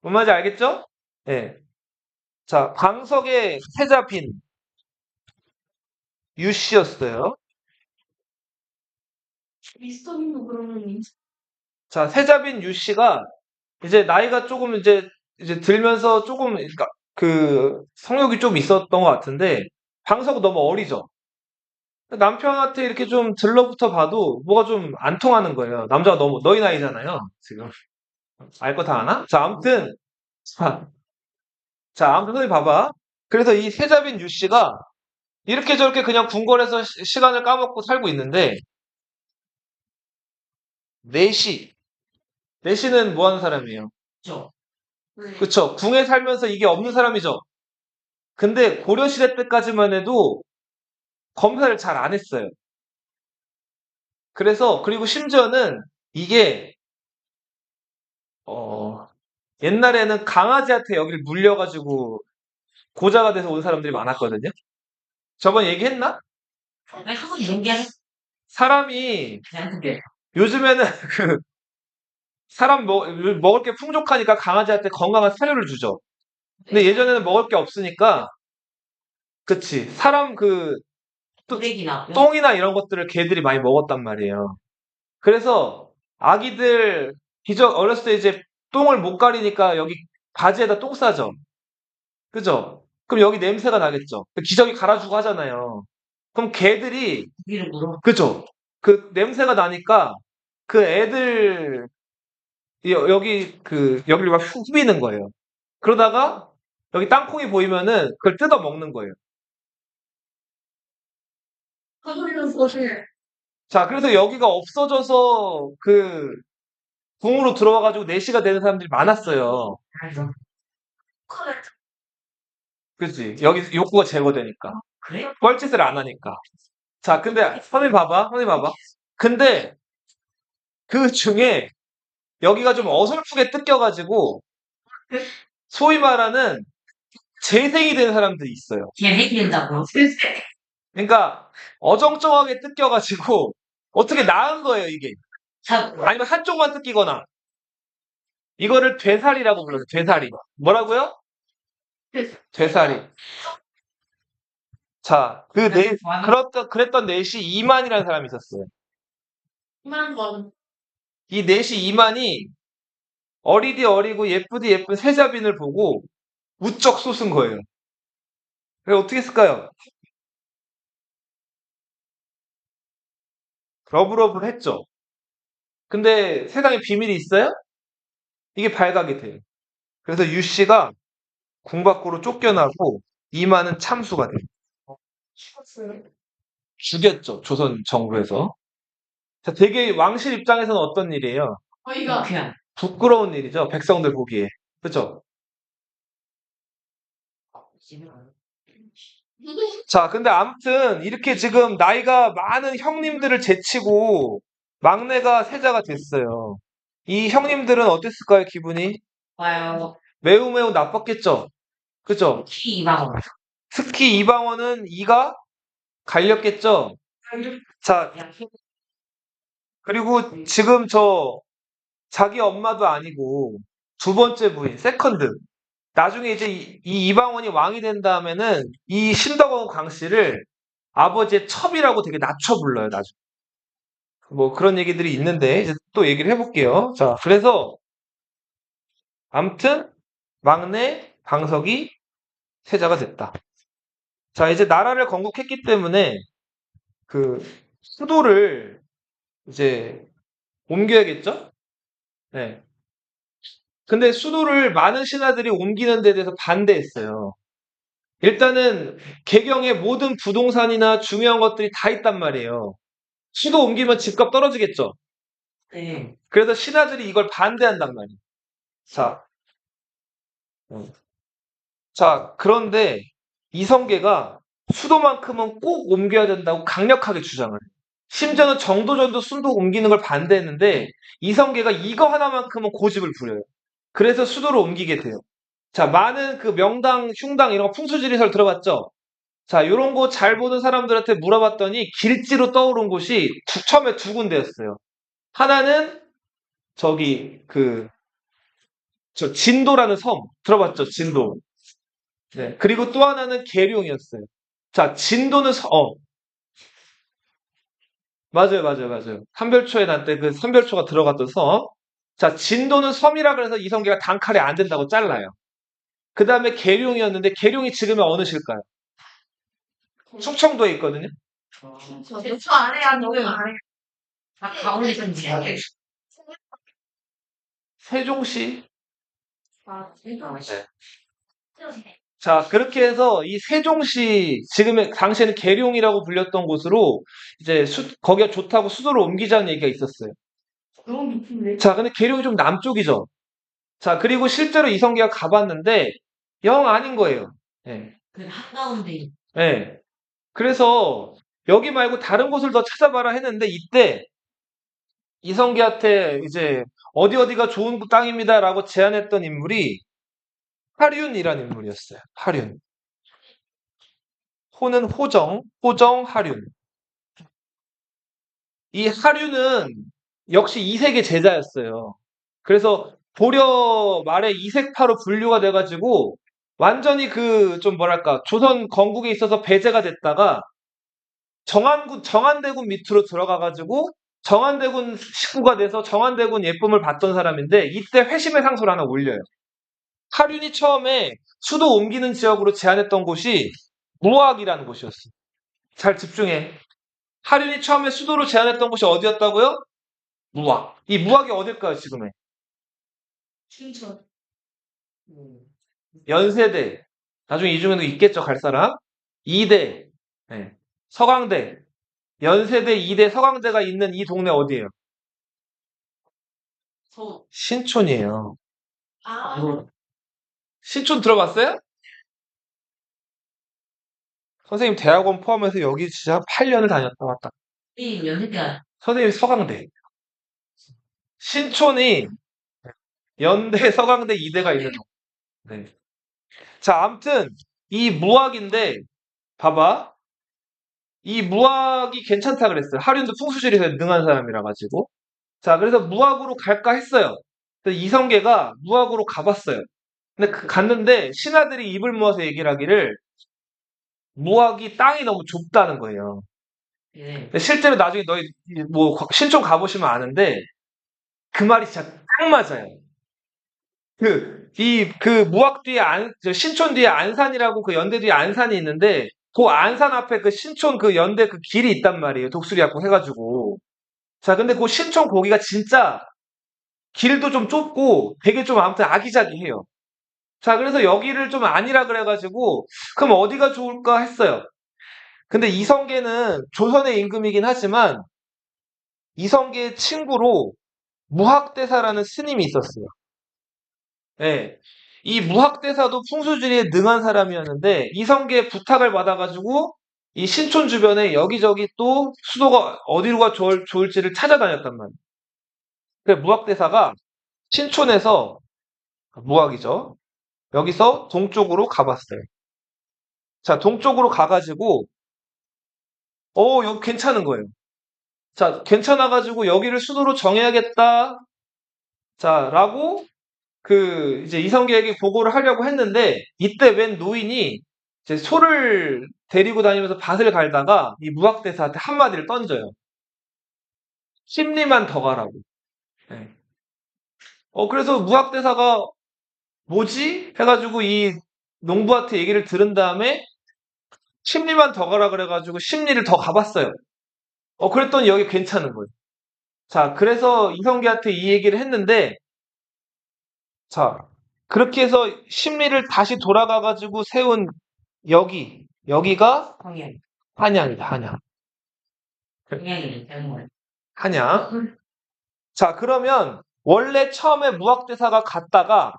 뭔 말인지 알겠죠? 예. 자, 광석의 세자 빈 유씨였어요. 미스터 빈도 그러면 자, 세자빈 유씨가 이제 나이가 조금 이제 들면서 조금 그러니까 그 성욕이 좀 있었던 것 같은데 광석은 너무 어리죠. 남편한테 이렇게 좀 들러붙어 봐도 뭐가 좀 안 통하는 거예요. 남자가 너무 너희 나이잖아요. 지금 알 거 다 아나? 아무튼 선생님 봐봐. 그래서 이 세자빈 유씨가 이렇게 저렇게 그냥 궁궐에서 시간을 까먹고 살고 있는데 내시 내시는 뭐 하는 사람이에요? 죠. 그쵸? 궁에 살면서 이게 없는 사람이죠. 근데 고려시대 때까지만 해도 검사를 잘 안 했어요. 그래서 그리고 심지어는 이게 어, 옛날에는 강아지한테 여기를 물려가지고 고자가 돼서 온 사람들이 많았거든요. 저번에 얘기했나? 아니, 한번 연기하는 사람이 그냥 요즘에는 그 사람 먹을 게 풍족하니까 강아지한테 건강한 사료를 주죠. 근데 예전에는 먹을 게 없으니까 그치 사람 그 쓰레기나 똥이나 이런 것들을 개들이 많이 먹었단 말이에요. 그래서 아기들 어렸을 때 이제 똥을 못 가리니까 여기 바지에다 똥 싸죠. 그죠? 그럼 여기 냄새가 나겠죠. 기저귀 갈아주고 하잖아요. 그럼 개들이 고기를 물어. 그죠? 그 냄새가 나니까 그 애들 여기를 막 후비는 거예요. 그러다가 여기 땅콩이 보이면은 그걸 뜯어 먹는 거예요. 허물는 것을 자, 그래서 여기가 없어져서 그 궁으로 들어와가지고 내시가 되는 사람들이 많았어요. 알죠. 그치? 여기 욕구가 제거되니까. 그래? 뻘짓을 안 하니까. 자, 근데 선생님 봐봐. 선생님 봐봐. 근데 그 중에 여기가 좀 어설프게 뜯겨가지고 소위 말하는 재생이 된 사람들이 있어요. 걔 해기된다고. 그러니까 어정쩡하게 뜯겨가지고 어떻게 나은 거예요, 이게. 자, 아니면 한쪽만 뜯기거나. 이거를 되살이라고 불러요. 되살이. 뭐라고요? 되살이. 자, 그랬던 넷이 이만이라는 사람이 있었어요. 이 넷이 이만이 어리디 어리고 예쁘디 예쁜 세자빈을 보고 우쩍 솟은 거예요. 그래서 어떻게 했을까요? 러브러브를 했죠. 근데 세상에 비밀이 있어요? 이게 발각이 돼요. 그래서 유 씨가 궁 밖으로 쫓겨나고 이만은 참수가 돼요. 죽였죠. 조선 정부에서. 자, 되게 왕실 입장에서는 어떤 일이에요? 그냥. 부끄러운 일이죠. 백성들 보기에. 그죠? 자, 근데 아무튼 이렇게 지금 나이가 많은 형님들을 제치고 막내가 세자가 됐어요. 이 형님들은 어땠을까요, 기분이? 봐요. 매우 매우 나빴겠죠? 그죠? 키 이방원. 특히 이방원은 이가 갈렸겠죠? 자, 그리고 지금 자기 엄마도 아니고 두 번째 부인, 세컨드. 나중에 이제 이 이방원이 왕이 된 다음에는 이 신덕원 광씨를 아버지의 첩이라고 되게 낮춰 불러요, 나중에. 뭐 그런 얘기들이 있는데 이제 또 얘기를 해볼게요. 자, 그래서 암튼 막내 방석이 세자가 됐다. 자, 이제 나라를 건국했기 때문에 그 수도를 이제 옮겨야겠죠? 네. 근데 수도를 많은 신하들이 옮기는 데 대해서 반대했어요. 일단은 개경에 모든 부동산이나 중요한 것들이 다 있단 말이에요. 수도 옮기면 집값 떨어지겠죠? 네. 그래서 신하들이 이걸 반대한단 말이에요. 자, 자, 그런데 이성계가 수도만큼은 꼭 옮겨야 된다고 강력하게 주장을 해요. 심지어는 정도전도 수도 옮기는 걸 반대했는데 이성계가 이거 하나만큼은 고집을 부려요. 그래서 수도를 옮기게 돼요. 자, 많은 그 명당, 흉당 이런 거 풍수지리설 들어봤죠? 자, 요런 거 잘 보는 사람들한테 물어봤더니 길지로 떠오른 곳이 처음에 두 군데였어요. 하나는 저기 저 진도라는 섬 들어봤죠? 진도. 네. 그리고 또 하나는 계룡이었어요. 자, 진도는 맞아요, 맞아요, 맞아요. 삼별초에 난 때 그 삼별초가 들어갔던 섬. 자, 진도는 섬이라 그래서 이성계가 단칼에 안 된다고 잘라요. 그 다음에 계룡이었는데 계룡이 지금의 어느 실까요? 충청도에 있거든요. 제초 안 해야 너무 안 해. 아, 가운데 좀 지나게. 세종시. 네. 자, 그렇게 해서 이 세종시, 지금의, 당시에는 계룡이라고 불렸던 곳으로 이제 거기가 좋다고 수도를 옮기자는 얘기가 있었어요. 너무 높은데. 자, 근데 계룡이 좀 남쪽이죠. 자, 그리고 실제로 이성계가 가봤는데 영 아닌 거예요. 예. 그 한가운데. 예. 그래서 여기 말고 다른 곳을 더 찾아봐라 했는데 이때 이성계한테 이제 어디 어디가 좋은 땅입니다라고 제안했던 인물이 하륜이라는 인물이었어요. 하륜. 호는 호정, 하륜. 이 하륜은 역시 이색의 제자였어요. 그래서 고려 말에 이색파로 분류가 돼가지고 완전히 좀 뭐랄까 조선 건국에 있어서 배제가 됐다가 정안대군 밑으로 들어가가지고 정안대군 식구가 돼서 정안대군 예쁨을 받던 사람인데 이때 회심의 상소를 하나 올려요. 하륜이 처음에 수도 옮기는 지역으로 제안했던 곳이 무학이라는 곳이었어요. 잘 집중해. 하륜이 처음에 수도로 제안했던 곳이 어디였다고요? 무학. 이 무학이 어딜까요, 지금의? 춘천. 연세대. 나중에 이 중에도 있겠죠, 갈 사람. 이대. 네. 서강대. 연세대, 이대, 서강대가 있는 이 동네 어디예요? 신촌이에요. 아, 신촌 들어봤어요? 선생님 대학원 포함해서 여기 진짜 한 8년을 다녔다 왔다. 이 연습가 선생님 서강대. 신촌이 연대, 서강대, 이대가 있는 동. 네. 자, 암튼 이 무학인데 봐봐. 이 무학이 괜찮다 그랬어요. 하륜도 풍수지리에 능한 사람이라 가지고. 자, 그래서 무학으로 갈까 했어요. 근데 이성계가 무학으로 가봤어요. 근데 갔는데 신하들이 입을 모아서 얘기를 하기를 무학이 땅이 너무 좁다는 거예요. 예. 근데 실제로 나중에 너희 뭐 신촌 가보시면 아는데 그 말이 진짜 딱 맞아요. 그 무학 뒤에 저 신촌 뒤에 안산이라고 그 연대 뒤에 안산이 있는데 그 안산 앞에 그 신촌 그 연대 그 길이 있단 말이에요. 독수리학고 해가지고. 자, 근데 그 신촌 거기가 진짜 길도 좀 좁고 되게 좀 아무튼 아기자기해요. 자, 그래서 여기를 좀 아니라 그래가지고 그럼 어디가 좋을까 했어요. 근데 이성계는 조선의 임금이긴 하지만 이성계의 친구로 무학대사라는 스님이 있었어요. 예. 이 무학대사도 풍수지리에 능한 사람이었는데 이성계의 부탁을 받아가지고 이 신촌 주변에 여기저기 또 수도가 어디로가 좋을지를 찾아다녔단 말이에요. 그래서 무학대사가 신촌에서 무학이죠. 여기서 동쪽으로 가봤어요. 자, 동쪽으로 가가지고 여기 괜찮은 거예요. 자, 괜찮아가지고 여기를 수도로 정해야겠다. 자, 라고 이제 이성계에게 보고를 하려고 했는데 이때 웬 노인이 이제 소를 데리고 다니면서 밭을 갈다가 이 무학대사한테 한마디를 던져요. 심리만 더 가라고. 네. 그래서 무학대사가 뭐지? 해가지고 이 농부한테 얘기를 들은 다음에 심리만 더 가라 그래가지고 심리를 더 가봤어요. 그랬더니 여기 괜찮은 거예요. 자, 그래서 이성계한테 이 얘기를 했는데 자, 그렇게 해서 심리를 다시 돌아가가지고 세운 여기가 황영. 한양이다, 한양. 황영이 되는 거예요. 한양. 자, 그러면 원래 처음에 무학대사가 갔다가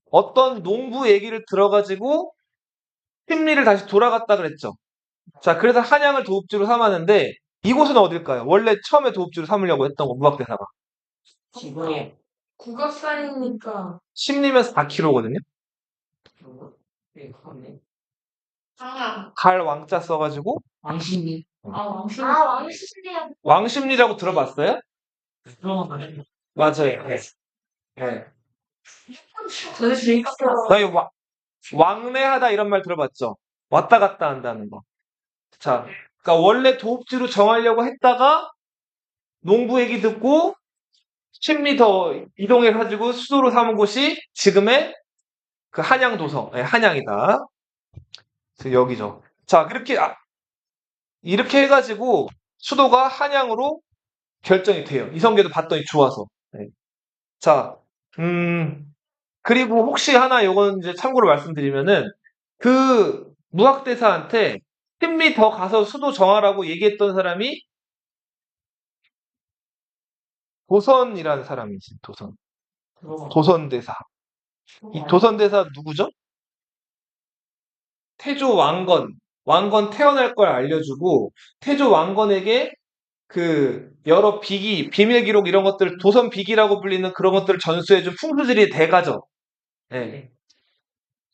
어떤 농부 얘기를 들어가지고 심리를 다시 돌아갔다 그랬죠. 자, 그래서 한양을 도읍지로 삼았는데 이곳은 어딜까요? 원래 처음에 도읍지로 삼으려고 했던 거, 무학대사가. 지구에 국악산이니까 심리면서 4km거든요. 아, 갈 왕자 써가지고 왕신이 왕실 왕실이야. 왕심리라고 들어봤어요? 그런 거예요. 맞아요. 네. 네. 도대체 재밌어. 나 이거 왕래하다 이런 말 들어봤죠? 왔다 갔다 한다는 거. 자, 그러니까 원래 도읍지로 정하려고 했다가 농부 얘기 듣고 심리 더 이동해가지고 수도로 삼은 곳이 지금의 그 한양 도성, 네, 한양이다. 그래서 여기죠. 자, 이렇게 해가지고 수도가 한양으로 결정이 돼요. 이성계도 봤더니 좋아서. 네. 자, 그리고 혹시 하나 요건 이제 참고로 말씀드리면은 그 무학대사한테 심리 더 가서 수도 정하라고 얘기했던 사람이 도선이라는 사람이지, 도선. 도선대사. 이 도선대사 누구죠? 태조 왕건. 왕건 태어날 걸 알려주고 태조 왕건에게 그 여러 비밀 기록 이런 것들 도선 비기라고 불리는 그런 것들을 전수해준 풍수지리의 대가죠. 네.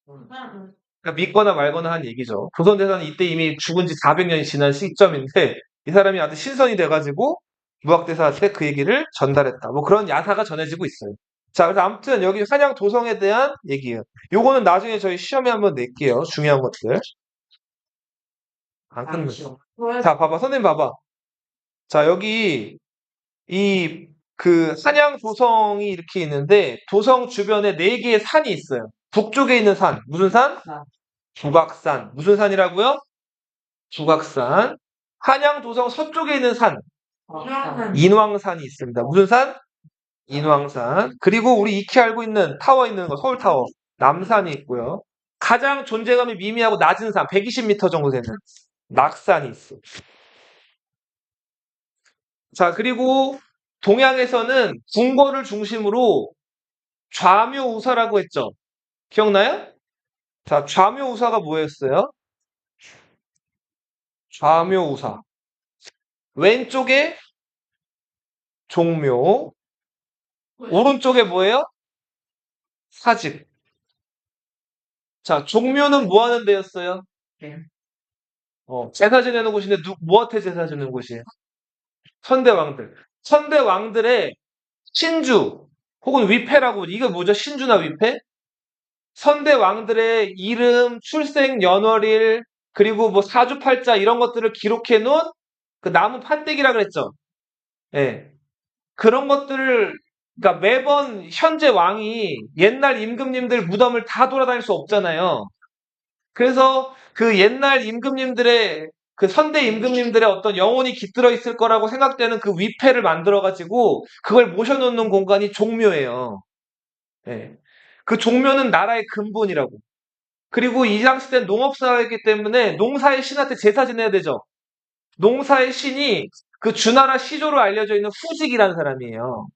그러니까 믿거나 말거나 한 얘기죠. 조선대사는 이때 이미 죽은 지 400년이 지난 시점인데 이 사람이 아주 신선이 돼가지고 무학대사한테 그 얘기를 전달했다. 뭐 그런 야사가 전해지고 있어요. 자, 그래서 아무튼 여기 한양 도성에 대한 얘기예요. 요거는 나중에 저희 시험에 한번 낼게요. 중요한 것들. 안 끝났어. 자, 봐봐. 선생님 봐봐. 자, 여기 한양 도성이 이렇게 있는데 도성 주변에 4개의 산이 있어요. 북쪽에 있는 산. 무슨 산? 북악산. 무슨 산이라고요? 북악산. 한양 도성 서쪽에 있는 산. 인왕산이 있습니다. 무슨 산? 인왕산. 그리고 우리 익히 알고 있는 타워 있는 거, 서울타워. 남산이 있고요. 가장 존재감이 미미하고 낮은 산, 120m 정도 되는 낙산이 있어. 자, 그리고 동양에서는 궁궐을 중심으로 좌묘우사라고 했죠. 기억나요? 자, 좌묘우사가 뭐였어요? 좌묘우사. 왼쪽에 종묘, 오른쪽에 뭐예요? 사직. 자, 종묘는 뭐 하는 데였어요? 네. 제사 지내는 곳인데 뭐한테 제사 지내는 곳이에요? 선대왕들. 선대왕들의 신주 혹은 위패라고 이게 뭐죠? 신주나 위패? 선대왕들의 이름, 출생 연월일 그리고 뭐 사주팔자 이런 것들을 기록해 놓은 그 나무 판때기라 그랬죠. 예. 그런 것들을 그러니까 매번 현재 왕이 옛날 임금님들 무덤을 다 돌아다닐 수 없잖아요. 그래서 그 옛날 임금님들의 그 선대 임금님들의 어떤 영혼이 깃들어 있을 거라고 생각되는 그 위패를 만들어 가지고 그걸 모셔놓는 공간이 종묘예요. 예. 그 종묘는 나라의 근본이라고. 그리고 이 당시 때는 농업사회이기 때문에 농사의 신한테 제사 지내야 되죠. 농사의 신이 그 주나라 시조로 알려져 있는 후직이라는 사람이에요.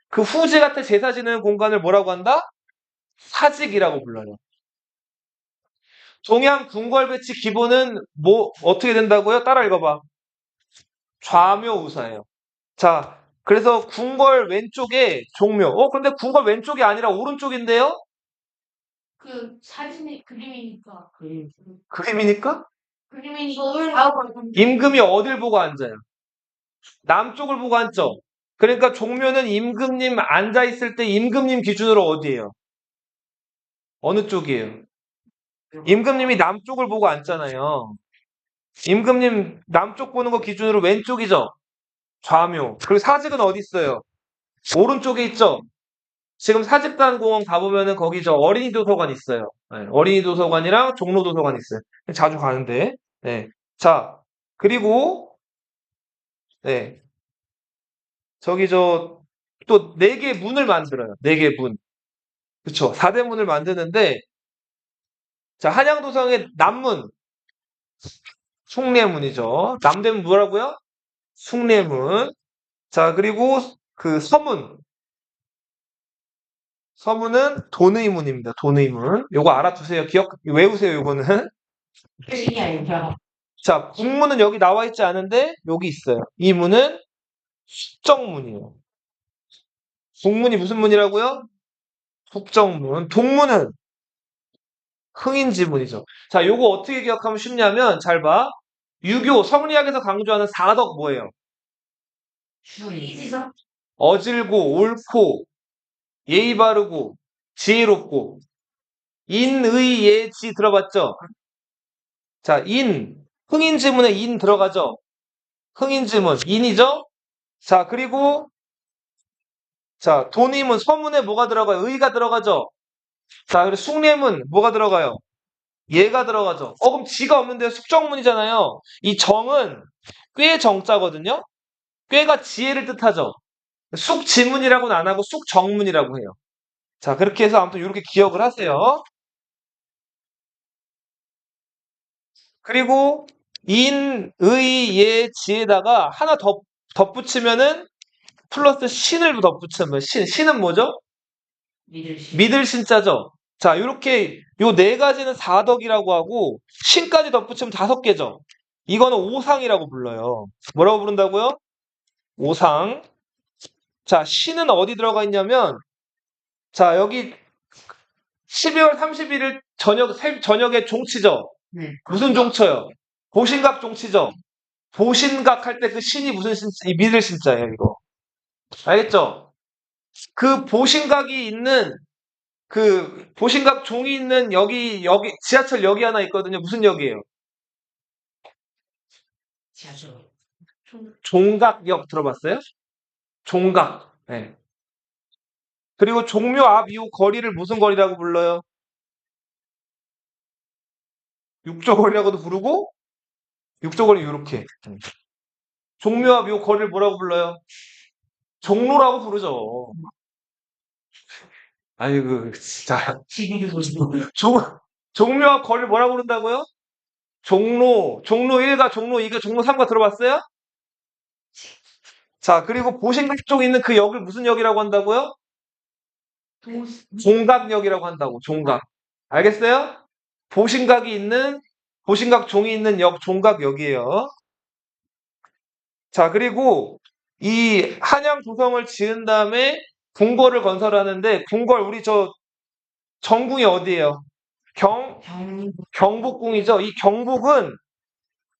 그 후직한테 제사 지내는 공간을 뭐라고 한다? 사직이라고 불러요. 동양 궁궐 배치 기본은 뭐 어떻게 된다고요? 따라 읽어봐. 좌묘우사예요. 자, 그래서 궁궐 왼쪽에 종묘. 근데 궁궐 왼쪽이 아니라 오른쪽인데요? 그 사진이 그림이니까. 그림이니까? 그림이니까. 임금이 어딜 보고 앉아요? 남쪽을 보고 앉죠? 그러니까 종묘는 임금님 앉아 있을 때 임금님 기준으로 어디예요? 어느 쪽이에요? 임금님이 남쪽을 보고 앉잖아요. 임금님 남쪽 보는 거 기준으로 왼쪽이죠? 좌묘. 그리고 사직은 어디 있어요? 오른쪽에 있죠? 지금 사직단 공원 가보면은 거기 저 어린이 도서관 있어요. 네, 어린이 도서관이랑 종로 도서관 있어요. 자주 가는데. 네. 자, 그리고, 네. 저기 또 네 개 문을 만들어요. 네 개 문. 그쵸. 4대 문을 만드는데, 자, 한양도성의 남문, 숭례문이죠. 남대문 뭐라고요? 숭례문. 자, 그리고 그 서문은 돈의문입니다. 돈의문. 요거 알아두세요. 외우세요, 요거는. 뜻이 아니라 자, 북문은 여기 나와 있지 않은데, 여기 있어요. 이 문은 숙정문이에요. 북문이 무슨 문이라고요? 숙정문. 동문은 흥인지문이죠. 자, 요거 어떻게 기억하면 쉽냐면, 잘 봐. 유교, 성리학에서 강조하는 사덕 뭐예요? 슈이 어질고, 옳고, 예의 바르고, 지혜롭고, 인의예지 들어봤죠? 자, 흥인지문에 인 들어가죠? 흥인지문, 인이죠? 자, 그리고, 자, 도님은 서문에 뭐가 들어가요? 의가 들어가죠? 자, 그리고 숭례문 뭐가 들어가요? 예가 들어가죠? 그럼 지가 없는데 숙정문이잖아요. 이 정은 꽤 정자거든요? 꾀가 지혜를 뜻하죠? 숙지문이라고는 안 하고 숙정문이라고 해요. 자, 그렇게 해서 아무튼 이렇게 기억을 하세요. 그리고 인, 의, 예, 지에다가 하나 덧붙이면은 플러스 신을 덧붙이면 신은 뭐죠? 믿을 신자죠. 자, 요렇게 요 네 가지는 사덕이라고 하고 신까지 덧붙이면 5개죠. 이거는 오상이라고 불러요. 뭐라고 부른다고요? 오상. 자, 신은 어디 들어가 있냐면 자, 여기 12월 31일 저녁에 종치죠. 네. 무슨 종쳐요? 보신각 종치죠. 보신각 할 때 그 신이 무슨 신자? 이 믿을 신자예요, 이거. 알겠죠? 그 보신각이 있는 그 보신각 종이 있는 여기 지하철 역이 하나 있거든요. 무슨 역이에요? 지하철 종각역 들어봤어요? 종각. 네. 그리고 종묘 앞 이후 거리를 무슨 거리라고 불러요? 육조거리라고도 부르고 육조거리 이렇게. 종묘 앞 이후 거리를 뭐라고 불러요? 종로라고 부르죠. 아이고 진짜 종 종묘 앞 거리를 뭐라고 부른다고요? 종로 1가 종로 2가 종로 3가 들어봤어요? 자, 그리고 보신각 쪽에 있는 그 역을 무슨 역이라고 한다고요? 도시. 종각역이라고 한다고, 종각. 알겠어요? 보신각 종이 있는 역, 종각역이에요. 자, 그리고 이 한양 도성을 지은 다음에 궁궐을 건설하는데, 궁궐, 우리 정궁이 어디예요? 경복궁이죠. 이 경복은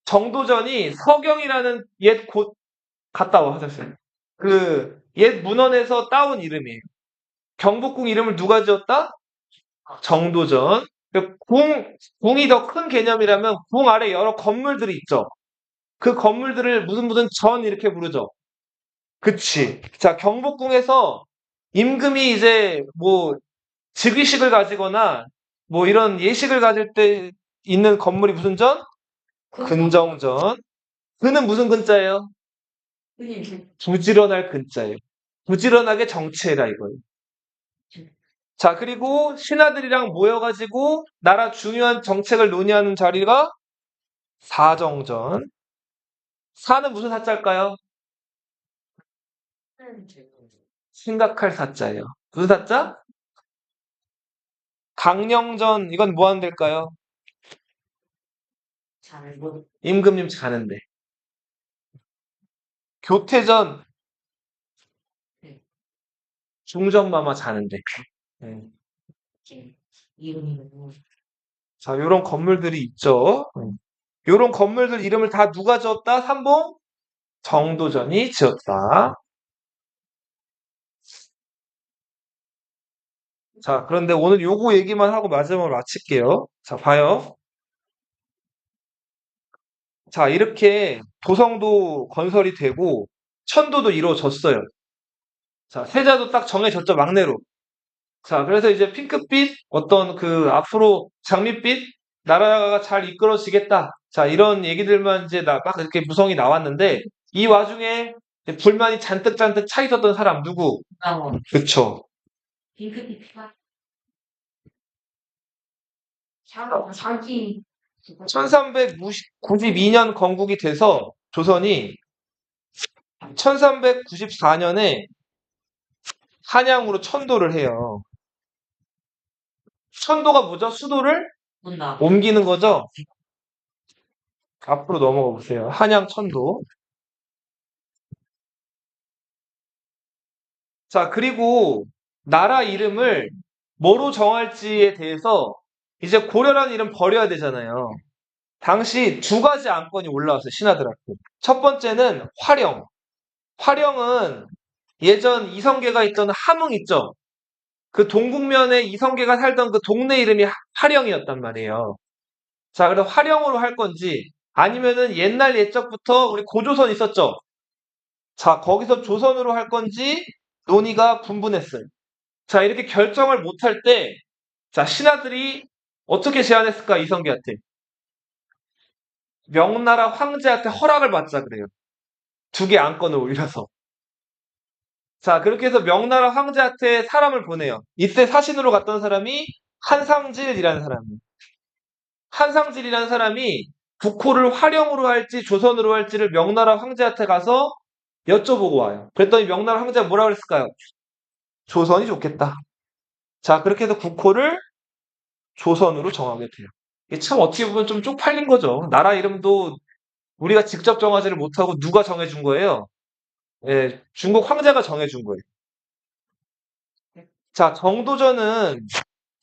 정도전이 서경이라는 옛 곳 갔다 와 하셨어요. 그 옛 문헌에서 따온 이름이에요. 경복궁 이름을 누가 지었다? 정도전. 그 궁이 더 큰 개념이라면 궁 아래 여러 건물들이 있죠. 그 건물들을 무슨 전 이렇게 부르죠. 그치. 자, 경복궁에서 임금이 이제 뭐 즉위식을 가지거나 뭐 이런 예식을 가질 때 있는 건물이 무슨 전? 근정전. 그는 무슨 근자예요? 부지런할 근자예요. 부지런하게 정치해라 이거예요. 자, 그리고 신하들이랑 모여가지고 나라 중요한 정책을 논의하는 자리가 사정전. 사는 무슨 사자일까요? 생각할 사자예요. 무슨 사자? 강령전. 이건 뭐 하는 데일까요? 임금님 자는데. 교태전. 중전마마 자는데. 네. 자, 요런 건물들이 있죠. 요런 건물들 이름을 다 누가 지었다? 삼봉? 정도전이 지었다. 자, 그런데 오늘 요거 얘기만 하고 마지막으로 마칠게요. 자, 봐요. 자, 이렇게 도성도 건설이 되고 천도도 이루어졌어요. 자, 세자도 딱 정해졌죠, 막내로. 자, 그래서 이제 핑크빛 어떤 그 앞으로 장밋빛 나라가 잘 이끌어지겠다. 자, 이런 얘기들만 이제 막 이렇게 구성이 나왔는데 이 와중에 이제 불만이 잔뜩 차 있었던 사람 누구? 그쵸. 자기 1392년 건국이 돼서 조선이 1394년에 한양으로 천도를 해요. 천도가 뭐죠? 수도를 옮기는 거죠? 앞으로 넘어가 보세요. 한양 천도. 자, 그리고 나라 이름을 뭐로 정할지에 대해서 이제 고려라는 이름 버려야 되잖아요. 당시 두 가지 안건이 올라왔어요, 신하들한테. 첫 번째는 화령. 화령은 예전 이성계가 있던 함흥 있죠? 그 동북면에 이성계가 살던 그 동네 이름이 화령이었단 말이에요. 자, 그래서 화령으로 할 건지 아니면은 옛날 옛적부터 우리 고조선 있었죠? 자, 거기서 조선으로 할 건지 논의가 분분했어요. 자, 이렇게 결정을 못할 때, 자, 신하들이 어떻게 제안했을까, 이성계한테? 명나라 황제한테 허락을 받자 그래요. 두 개 안건을 올려서. 자, 그렇게 해서 명나라 황제한테 사람을 보내요. 이때 사신으로 갔던 사람이 한상질이라는 사람이에요. 한상질이라는 사람이 국호를 화령으로 할지 조선으로 할지를 명나라 황제한테 가서 여쭤보고 와요. 그랬더니 명나라 황제가 뭐라 그랬을까요? 조선이 좋겠다. 자, 그렇게 해서 국호를 조선으로 정하게 돼요. 이게 참 어떻게 보면 좀 쪽팔린 거죠. 나라 이름도 우리가 직접 정하지를 못하고 누가 정해준 거예요? 예, 중국 황제가 정해준 거예요. 자, 정도전은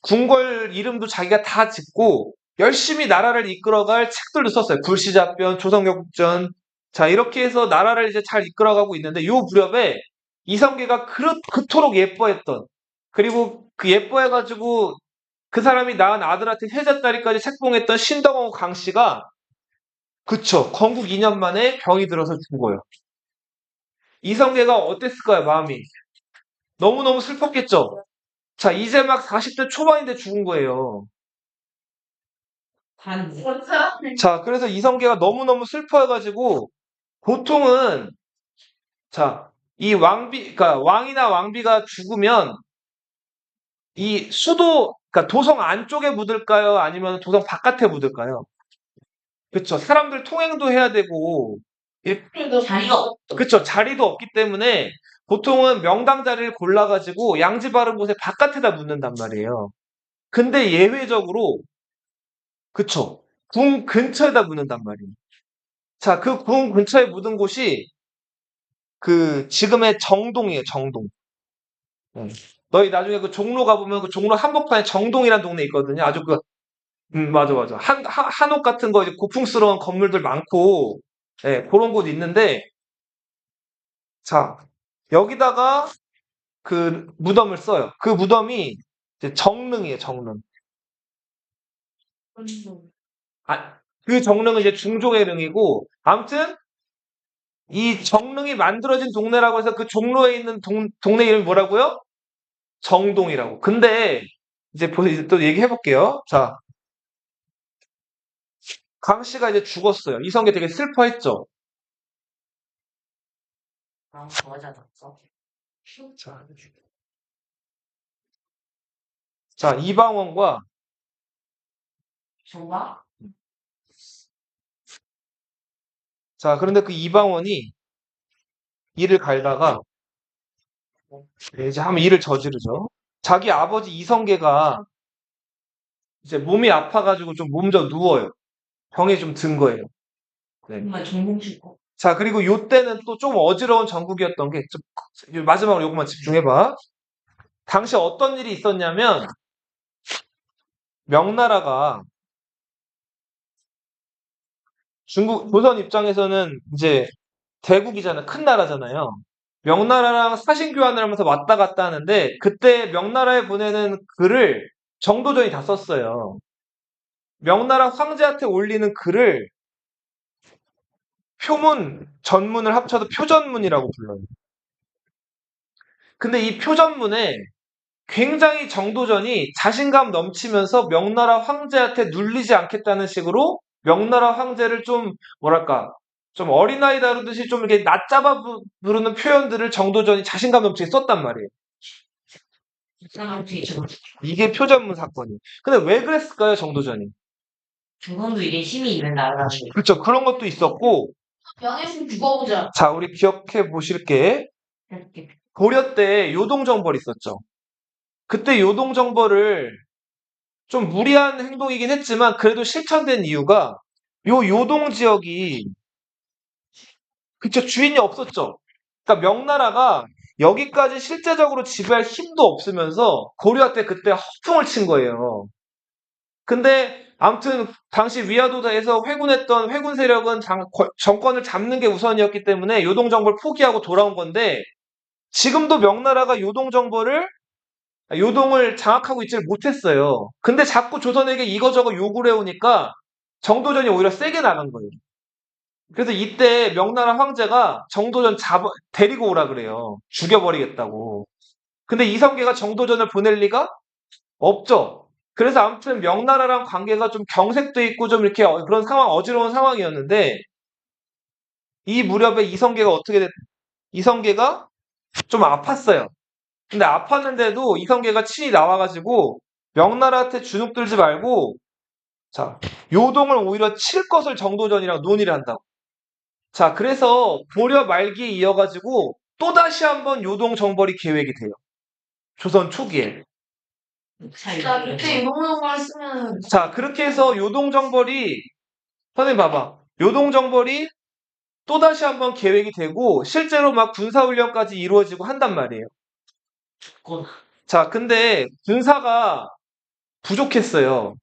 궁궐 이름도 자기가 다 짓고 열심히 나라를 이끌어갈 책들도 썼어요. 불시잡변, 조선격국전. 자, 이렇게 해서 나라를 이제 잘 이끌어가고 있는데 요 무렵에 이성계가 그토록 예뻐했던 그리고 그 예뻐해가지고 그 사람이 낳은 아들한테 세자딸이까지 책봉했던 신덕호 강씨가 그쵸. 건국 2년 만에 병이 들어서 죽어요. 이성계가 어땠을까요, 마음이? 너무너무 슬펐겠죠? 자, 이제 막 40대 초반인데 죽은 거예요. 자, 그래서 이성계가 너무너무 슬퍼해가지고, 보통은, 자, 이 그러니까 왕이나 왕비가 죽으면, 이 그러니까 도성 안쪽에 묻을까요? 아니면 도성 바깥에 묻을까요? 그쵸. 사람들 통행도 해야 되고, 자리가 없어. 그쵸. 자리도 없기 때문에 보통은 명당 자리를 골라가지고 양지 바른 곳에 바깥에다 묻는단 말이에요. 근데 예외적으로, 그쵸. 궁 근처에다 묻는단 말이에요. 자, 그 궁 근처에 묻은 곳이 그 지금의 정동이에요, 정동. 네. 너희 나중에 그 종로 가보면 그 종로 한복판에 정동이라는 동네 있거든요. 아주 그, 맞아, 맞아. 한옥 같은 거 이제 고풍스러운 건물들 많고, 예, 그런 곳 있는데, 자, 여기다가 그 무덤을 써요. 그 무덤이 이제 정릉이에요, 정릉. 아, 그 정릉은 이제 중종의 릉이고, 아무튼, 이 정릉이 만들어진 동네라고 해서 그 종로에 있는 동네 이름이 뭐라고요? 정동이라고. 근데, 이제 또 얘기해볼게요. 자, 강 씨가 이제 죽었어요. 이성계 되게 슬퍼했죠? 맞았어. 자, 자, 이방원과, 정말? 자, 그런데 그 이방원이 이를 갈다가, 이제 한번 일을 저지르죠. 자기 아버지 이성계가 이제 몸이 아파가지고 좀 몸 좀 누워요. 병에 좀 든 거예요. 네. 정말 전공 싶고. 자, 그리고 요때는 또 좀 어지러운 전국이었던 게, 마지막으로 요것만 집중해봐. 당시 어떤 일이 있었냐면, 명나라가 조선 입장에서는 이제 대국이잖아요. 큰 나라잖아요. 명나라랑 사신 교환을 하면서 왔다 갔다 하는데, 그때 명나라에 보내는 글을 정도전이 다 썼어요. 명나라 황제한테 올리는 글을 표문, 전문을 합쳐서 표전문이라고 불러요. 근데 이 표전문에 굉장히 정도전이 자신감 넘치면서 명나라 황제한테 눌리지 않겠다는 식으로 명나라 황제를 좀, 뭐랄까, 좀 어린아이 다루듯이 좀 이렇게 낮잡아 부르는 표현들을 정도전이 자신감 넘치게 썼단 말이에요. 사람들이 저 이게 표전문 사건이에요. 근데 왜 그랬을까요, 정도전이? 중건도 이게 힘이 있는 나라라는 그렇죠. 그런 것도 있었고, 명예훼손 죽어보자. 자, 우리 기억해 보실 게, 게 고려 때 요동정벌 있었죠. 그때 요동정벌을 좀 무리한 행동이긴 했지만 그래도 실천된 이유가 요 요동 지역이 그쵸 주인이 없었죠. 그러니까 명나라가 여기까지 실제적으로 지배할 힘도 없으면서 고려 때 그때 허풍을 친 거예요. 근데 아무튼 당시 위화도에서 회군했던 회군 세력은 정권을 잡는 게 우선이었기 때문에 요동 정벌 포기하고 돌아온 건데 지금도 명나라가 요동을 장악하고 있지를 못했어요. 근데 자꾸 조선에게 이거저거 요구를 해오니까 정도전이 오히려 세게 나간 거예요. 그래서 이때 명나라 황제가 정도전 데리고 오라 그래요. 죽여버리겠다고. 근데 이성계가 정도전을 보낼 리가 없죠. 그래서 아무튼 명나라랑 관계가 좀 경색돼 있고 좀 이렇게 그런 어지러운 상황이었는데 이 무렵에 이성계가 좀 아팠어요. 근데 아팠는데도 이성계가 친히 나와가지고 명나라한테 주눅들지 말고 자 요동을 오히려 칠 것을 정도전이랑 논의를 한다고. 자 그래서 고려 말기에 이어가지고 또다시 한번 요동 정벌이 계획이 돼요. 조선 초기에. 나 그때 이동영만 쓰면 자 그렇게 해서 요동 정벌이 선생님 봐봐. 요동 정벌이 또다시 한번 계획이 되고 실제로 막 군사훈련까지 이루어지고 한단 말이에요. 죽거나. 자 근데 군사가 부족했어요.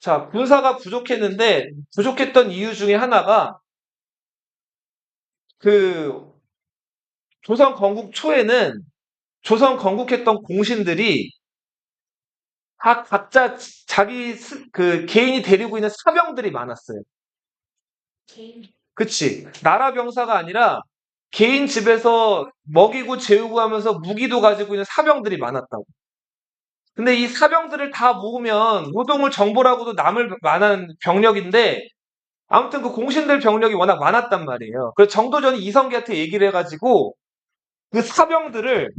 자, 군사가 부족했는데, 부족했던 이유 중에 하나가, 그, 조선 건국 초에는, 조선 건국했던 공신들이, 각자 개인이 데리고 있는 사병들이 많았어요. 개인 그치. 나라 병사가 아니라, 개인 집에서 먹이고 재우고 하면서 무기도 가지고 있는 사병들이 많았다고. 근데 이 사병들을 다 모으면, 노동을 정벌하고도 남을 만한 병력인데, 아무튼 그 공신들 병력이 워낙 많았단 말이에요. 그래서 정도전이 이성계한테 얘기를 해가지고 그 사병들을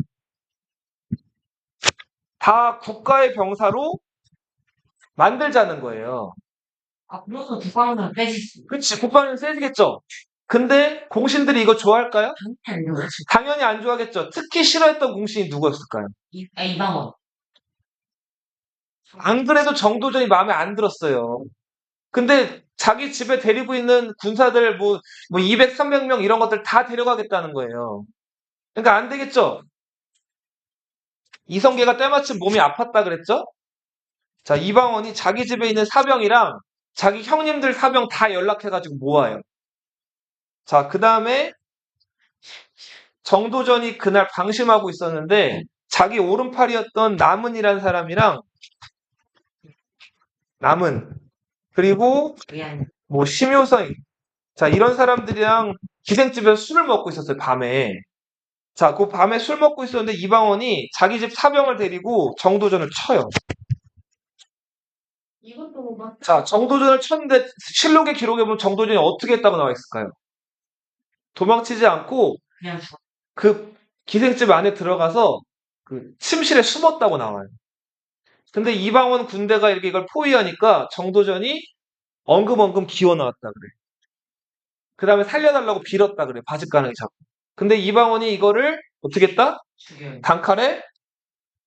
다 국가의 병사로 만들자는 거예요. 아, 그래서 국방부는 빼지. 그치, 국방은 세지겠죠? 근데 공신들이 이거 좋아할까요? 안 좋아. 당연히 안 좋아하겠죠. 특히 싫어했던 공신이 누구였을까요? 이방원. 안 그래도 정도전이 마음에 안 들었어요. 근데 자기 집에 데리고 있는 군사들 뭐 200, 300명 이런 것들 다 데려가겠다는 거예요. 그러니까 안 되겠죠? 이성계가 때마침 몸이 아팠다 그랬죠? 자, 이방원이 자기 집에 있는 사병이랑 자기 형님들 사병 다 연락해가지고 모아요. 자, 그 다음에 정도전이 그날 방심하고 있었는데 자기 오른팔이었던 남은이라는 사람이랑 남은 그리고 미안. 뭐 심효성 자 이런 사람들이랑 기생집에서 술을 먹고 있었어요 밤에. 자, 그 밤에 술 먹고 있었는데 이방원이 자기 집 사병을 데리고 정도전을 쳐요. 이것도 막 자, 정도전을 쳤는데 실록의 기록에 보면 정도전이 어떻게 했다고 나와 있을까요? 도망치지 않고 그냥 죽어. 그 기생집 안에 들어가서 그 침실에 숨었다고 나와요. 근데 이방원 군대가 이렇게 이걸 포위하니까 정도전이 엉금엉금 기어 나왔다 그래. 그 다음에 살려달라고 빌었다 그래. 바짓가랑이 잡고. 근데 이방원이 이거를 어떻게 했다? 죽여요. 단칼에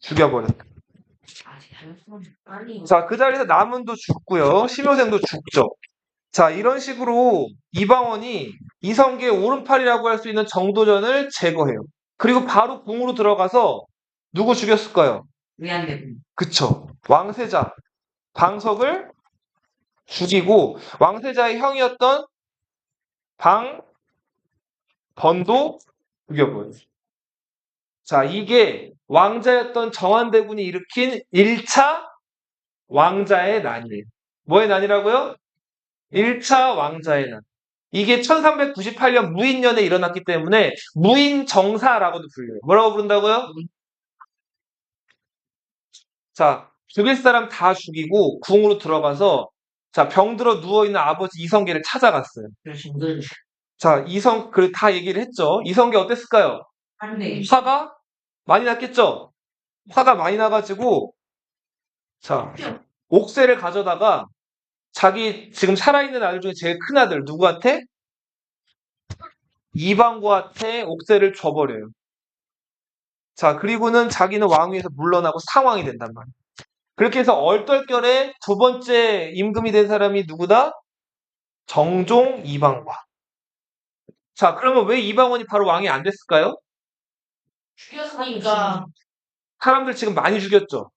죽여버렸다. 아직 잘못하면 빨리. 자, 그 자리에서 남은도 죽고요. 심효생도 죽죠. 자, 이런 식으로 이방원이 이성계의 오른팔이라고 할 수 있는 정도전을 제거해요. 그리고 바로 궁으로 들어가서 누구 죽였을까요? 위안대군. 그쵸. 왕세자, 방석을 죽이고 왕세자의 형이었던 방번도 죽여버려요. 자, 이게 왕자였던 정한대군이 일으킨 1차 왕자의 난이에요. 뭐의 난이라고요? 1차 왕자의 난. 이게 1398년 무인년에 일어났기 때문에 무인정사라고도 불려요. 뭐라고 부른다고요? 자, 죽일 사람 다 죽이고 궁으로 들어가서 자, 병들어 누워있는 아버지 이성계를 찾아갔어요. 그래서 늘 자, 그리고 다 얘기를 했죠. 이성계 어땠을까요? 한대. 화가 많이 났겠죠? 화가 많이 나가지고 자, 옥새를 가져다가 자기 지금 살아있는 아들 중에 제일 큰 아들 누구한테? 이방구한테 옥새를 줘버려요. 자, 그리고는 자기는 왕위에서 물러나고 상왕이 된단 말이에요. 그렇게 해서 얼떨결에 두 번째 임금이 된 사람이 누구다? 정종 이방과. 자, 그러면 왜 이방원이 바로 왕이 안 됐을까요? 죽였으니까 사람들 지금 많이 죽였죠?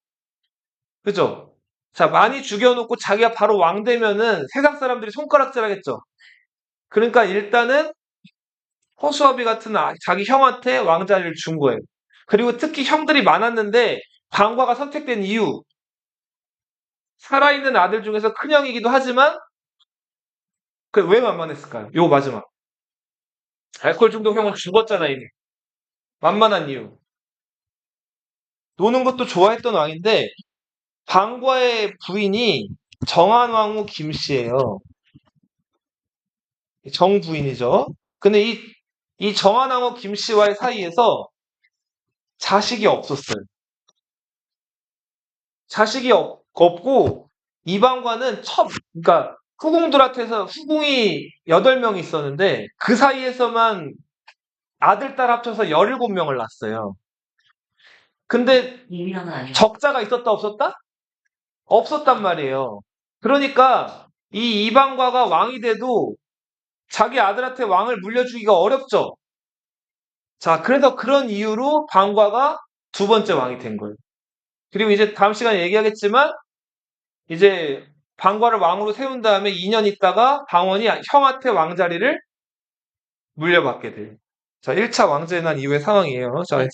그죠? 자, 많이 죽여놓고 자기가 바로 왕 되면은 세상 사람들이 손가락질 하겠죠? 그러니까 일단은 허수아비 같은 자기 형한테 왕자리를 준 거예요. 그리고 특히 형들이 많았는데 방과가 선택된 이유. 살아있는 아들 중에서 큰형이기도 하지만 왜 만만했을까요? 요 마지막. 알코올 중독 형은 죽었잖아 이미. 만만한 이유. 노는 것도 좋아했던 왕인데 방과의 부인이 정한왕후 김씨예요. 정부인이죠. 근데 이 정한왕후 김씨와의 사이에서 자식이 없었어요. 자식이 없고 이방과는 그러니까 후궁들한테서 후궁이 8명 있었는데 그 사이에서만 아들, 딸 합쳐서 17명을 낳았어요. 근데 이민은 아니야. 적자가 있었다 없었다? 없었단 말이에요. 그러니까 이 이방과가 왕이 돼도 자기 아들한테 왕을 물려주기가 어렵죠. 자, 그래서 그런 이유로 방과가 두 번째 왕이 된 거예요. 그리고 이제 다음 시간에 얘기하겠지만 이제 방과를 왕으로 세운 다음에 2년 있다가 방원이 형한테 왕자리를 물려받게 돼요. 자, 1차 왕제의 난 이후의 상황이에요. 자,